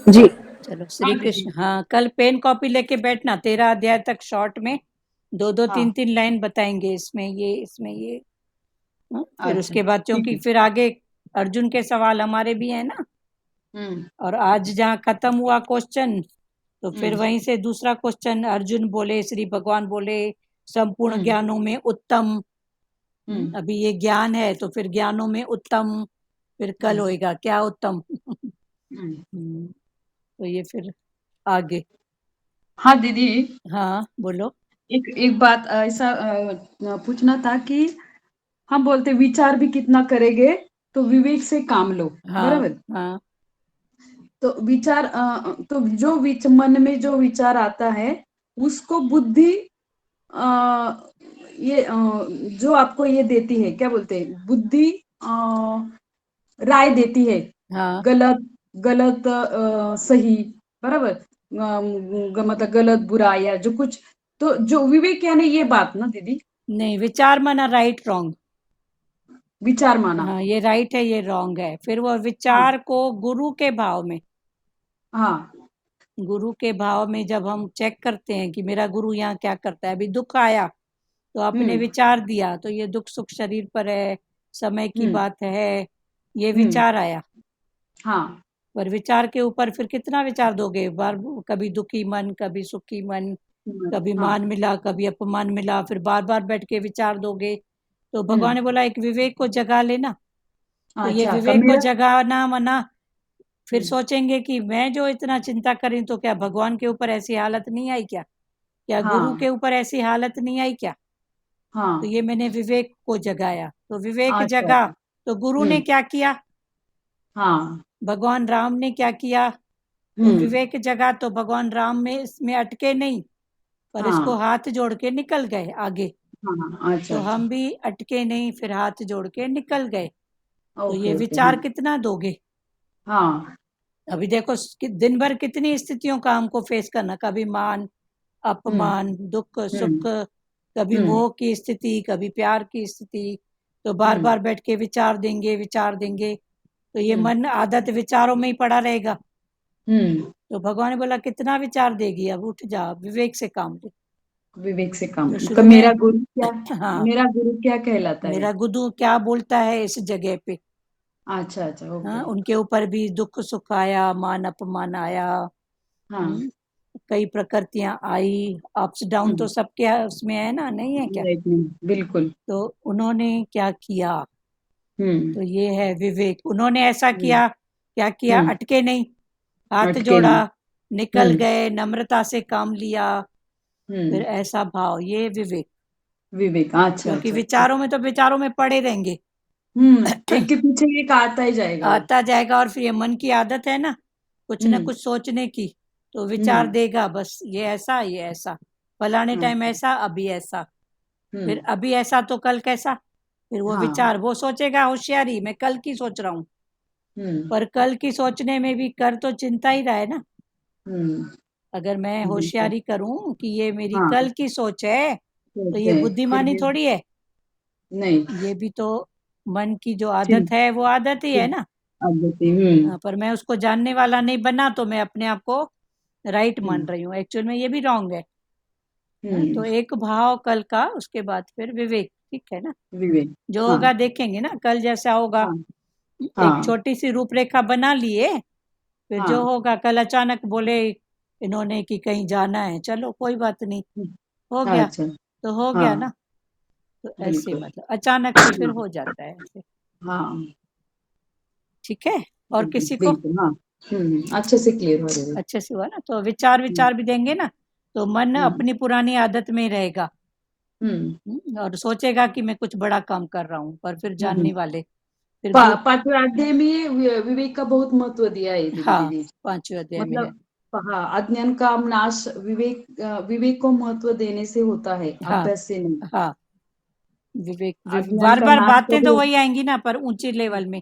जी चलो, श्री कृष्ण। हाँ कल पेन कॉपी लेके बैठना, 13 अध्याय तक शॉर्ट में 2-2 3-3 लाइन बताएंगे, इसमें ये, इसमें ये। फिर उसके बाद, क्योंकि फिर आगे अर्जुन के सवाल हमारे भी है ना, और आज जहाँ खत्म हुआ क्वेश्चन, तो फिर वहीं से दूसरा क्वेश्चन, अर्जुन बोले, श्री भगवान बोले, संपूर्ण ज्ञानों में उत्तम। अभी ये ज्ञान है, तो फिर ज्ञानों में उत्तम फिर कल होएगा, क्या उत्तम। तो ये फिर आगे। हाँ दीदी, हाँ बोलो। एक बात ऐसा पूछना था कि हम बोलते विचार भी कितना करेंगे तो विवेक से काम लो, हाँ बराबर? हाँ तो विचार तो जो मन में जो विचार आता है उसको बुद्धि ये जो आपको ये देती है, क्या बोलते हैं, बुद्धि राय देती है, हाँ, गलत गलत सही, बराबर, मतलब गलत बुरा या जो कुछ, तो जो विवेक यानी ये बात ना दीदी, नहीं विचार माना राइट रॉन्ग। विचार माना। हाँ ये राइट है, ये रॉन्ग है, फिर वो हाँ विचार को गुरु के भाव में, हाँ गुरु के भाव में जब हम चेक करते हैं कि मेरा गुरु यहाँ क्या करता है, अभी दुख आया तो आपने विचार दिया, तो ये दुख सुख शरीर पर है, समय की बात है, ये विचार आया। हाँ पर विचार के ऊपर फिर कितना विचार दोगे, बार कभी दुखी मन, कभी सुखी मन, कभी हाँ मान मिला, कभी अपमान मिला, फिर बार बार बैठ के विचार दोगे। तो भगवान ने बोला एक विवेक को जगा लेना। तो ये अच्छा, तो विवेक को मेरा जगाना मना फिर सोचेंगे कि मैं जो इतना चिंता कर रही हूँ तो क्या भगवान के ऊपर ऐसी हालत नहीं आई क्या, क्या गुरु हाँ के ऊपर ऐसी हालत नहीं आई क्या। तो हाँ। ये मैंने विवेक को जगाया, तो विवेक अच्छा जगा अच्छा। तो गुरु ने क्या किया, हाँ। भगवान राम ने क्या किया, तो विवेक जगा तो भगवान राम में इसमें अटके नहीं, पर इसको हाँ हाथ जोड़ के निकल गए आगे। हाँ। अच्छा तो अच्छा। हम भी अटके नहीं, फिर हाथ जोड़ के निकल गए। तो ये ओके ओके। विचार कितना दोगे। हाँ अभी देखो दिन भर कितनी स्थितियों का हमको फेस करना, कभी मान अपमान, दुख सुख, हम्म कभी हम्म मोह की स्थिति, कभी प्यार की स्थिति। तो बार हम्म बार बैठ के विचार देंगे तो ये हम्म मन आदत विचारों में ही पड़ा रहेगा। हम्म। तो भगवान ने बोला कितना विचार देगी, अब उठ जा, विवेक से काम ले। विवेक से काम, तो तो शुरू में हाँ, मेरा गुरु क्या कहलाता है? मेरा गुरु क्या बोलता है इस जगह पे। अच्छा अच्छा। हाँ, ओके। उनके ऊपर भी दुख सुख आया, मान अपमान आया। हाँ। कई प्रकृतियां आई, अप्स डाउन तो सबके उसमें है ना, नहीं है क्या। राइट नहीं, बिल्कुल। तो उन्होंने क्या किया, हम्म तो ये है विवेक। उन्होंने ऐसा हम्म किया, क्या किया, हम्म। अटके नहीं, हाथ अटके जोड़ा, नहीं। निकल गए, नम्रता से काम लिया, फिर हम्म। ऐसा भाव, ये विवेक। विवेक, अच्छा क्योंकि अच्छा अच्छा। विचारों में तो विचारों में पड़े रहेंगे एक के पीछे एक आता ही जाएगा वो। आता जाएगा, और फिर ये मन की आदत है ना कुछ ना हम्म कुछ सोचने की, तो विचार हम्म देगा बस, ये ऐसा फलाने टाइम अच्छा। ऐसा, अभी ऐसा, फिर हम्म। अभी ऐसा तो कल कैसा। फिर वो हाँ। विचार, वो सोचेगा होशियारी, मैं कल की सोच रहा हूँ, हम्म पर कल की सोचने में भी कर तो चिंता ही रहा है ना। हम्म। अगर मैं बिल्कुल। होशियारी करूं कि ये मेरी हाँ। कल की सोच है, तो ठीक ये है, फिर बुद्धिमानी भी थोड़ी है, नहीं। ये भी तो मन की जो चिन आदत है वो आदत ही है चिन ना। आदतें। पर मैं उसको जानने वाला नहीं बना, तो मैं अपने आप को राइट मान हम्म रही हूँ, एक्चुअल में ये भी रॉन्ग है। तो हम्म। एक भाव कल का, उसके बाद फिर विवेक, ठीक है ना। विवेक। जो हाँ होगा देखेंगे ना, कल जैसा होगा। हाँ एक हाँ छोटी सी रूपरेखा बना लिए, फिर जो हाँ। होगा, कल अचानक बोले इन्होंने कि कहीं जाना है, चलो कोई बात नहीं, हो गया अच्छा। तो हो गया हाँ ना। तो ऐसे बिल्कुल। मतलब अचानक से फिर हो जाता है ऐसे, हाँ ठीक है। और किसी को बिल्कुल। हाँ। अच्छे से क्लियर हो रहे हैं। अच्छे से हुआ ना, तो विचार हम्म विचार भी देंगे ना, तो मन हम्म अपनी पुरानी आदत में ही रहेगा। हम्म और सोचेगा कि मैं कुछ बड़ा काम कर रहा हूँ, पर फिर हम्म। जानने वाले फिर पांचवें अध्याय में विवेक का बहुत महत्व दिया है दीदी हाँ, दीदी। 5वें अध्याय में है। मतलब हाँ, अज्ञान का नाश विवेक को महत्व देने से होता है, हाँ अभ्यास से नहीं। हाँ, विवेक अज्ञान बार का बार नाश बातें तो कभी वही आएंगी ना, पर ऊंची लेवल में,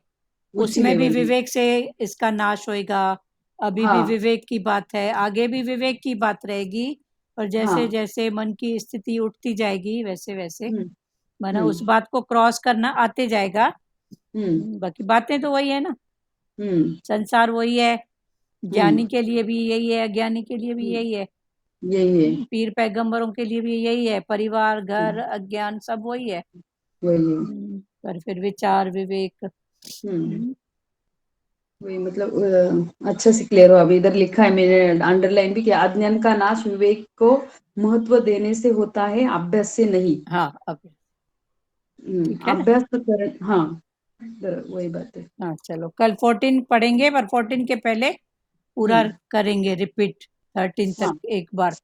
उच्च उसमें भी लेवल में। विवेक से इसका नाश होएगा। अभी भी हाँ विवेक की बात है, आगे भी विवेक की बात रहेगी। और जैसे हाँ। जैसे मन की स्थिति उठती जाएगी, वैसे वैसे हम्म माना उस हम्म बात को क्रॉस करना आते जाएगा। हम्म बाकी बातें तो वही है ना, हम्म संसार वही है, ज्ञानी हम्म के लिए भी यही है, अज्ञानी के लिए भी यही है। यही है। पीर पैगंबरों के लिए भी यही है, परिवार घर हम्म, अज्ञान सब वही है। वही है। पर फिर विचार विवेक। हम्म वही मतलब अच्छा से क्लियर हो। अभी इधर लिखा है, मेरे अंडरलाइन भी किया, अज्ञान का नाश विवेक को महत्व देने से होता है, अभ्यास से नहीं। हाँ, अब ठीक है ना। अभ्यास तो कर, हाँ वही बात है। हाँ चलो, कल 14 पढ़ेंगे, पर 14 के पहले पूरा हम्म करेंगे रिपीट 13 हाँ। तक एक बार।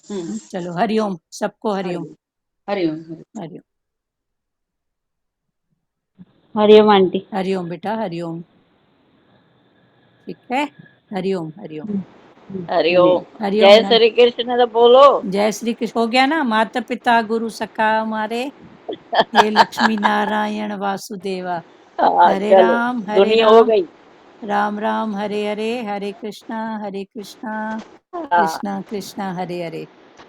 चलो, हरिओम, सबको हरिओम। हरिओम। हरिओम। हरिओम आंटी। हरिओम बेटा, हरिओम, ठीक है। हरिओम हरिओम हरिओम। हरिओम जय श्री कृष्ण तो बोलो। जय श्री कृष्ण। हो गया ना, माता पिता गुरु सखा हमारे, हे लक्ष्मी नारायण वासुदेवा। हाँ हरे चलो, हरे दुनिया हो राम, गई। राम राम हरे हरे, हरे कृष्णा हाँ। कृष्णा कृष्णा हरे हरे,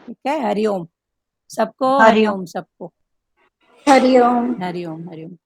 ठीक है। हरिओम सबको, हरिओम। हरिओम सबको, हरिओम। हरिओम हरिओम।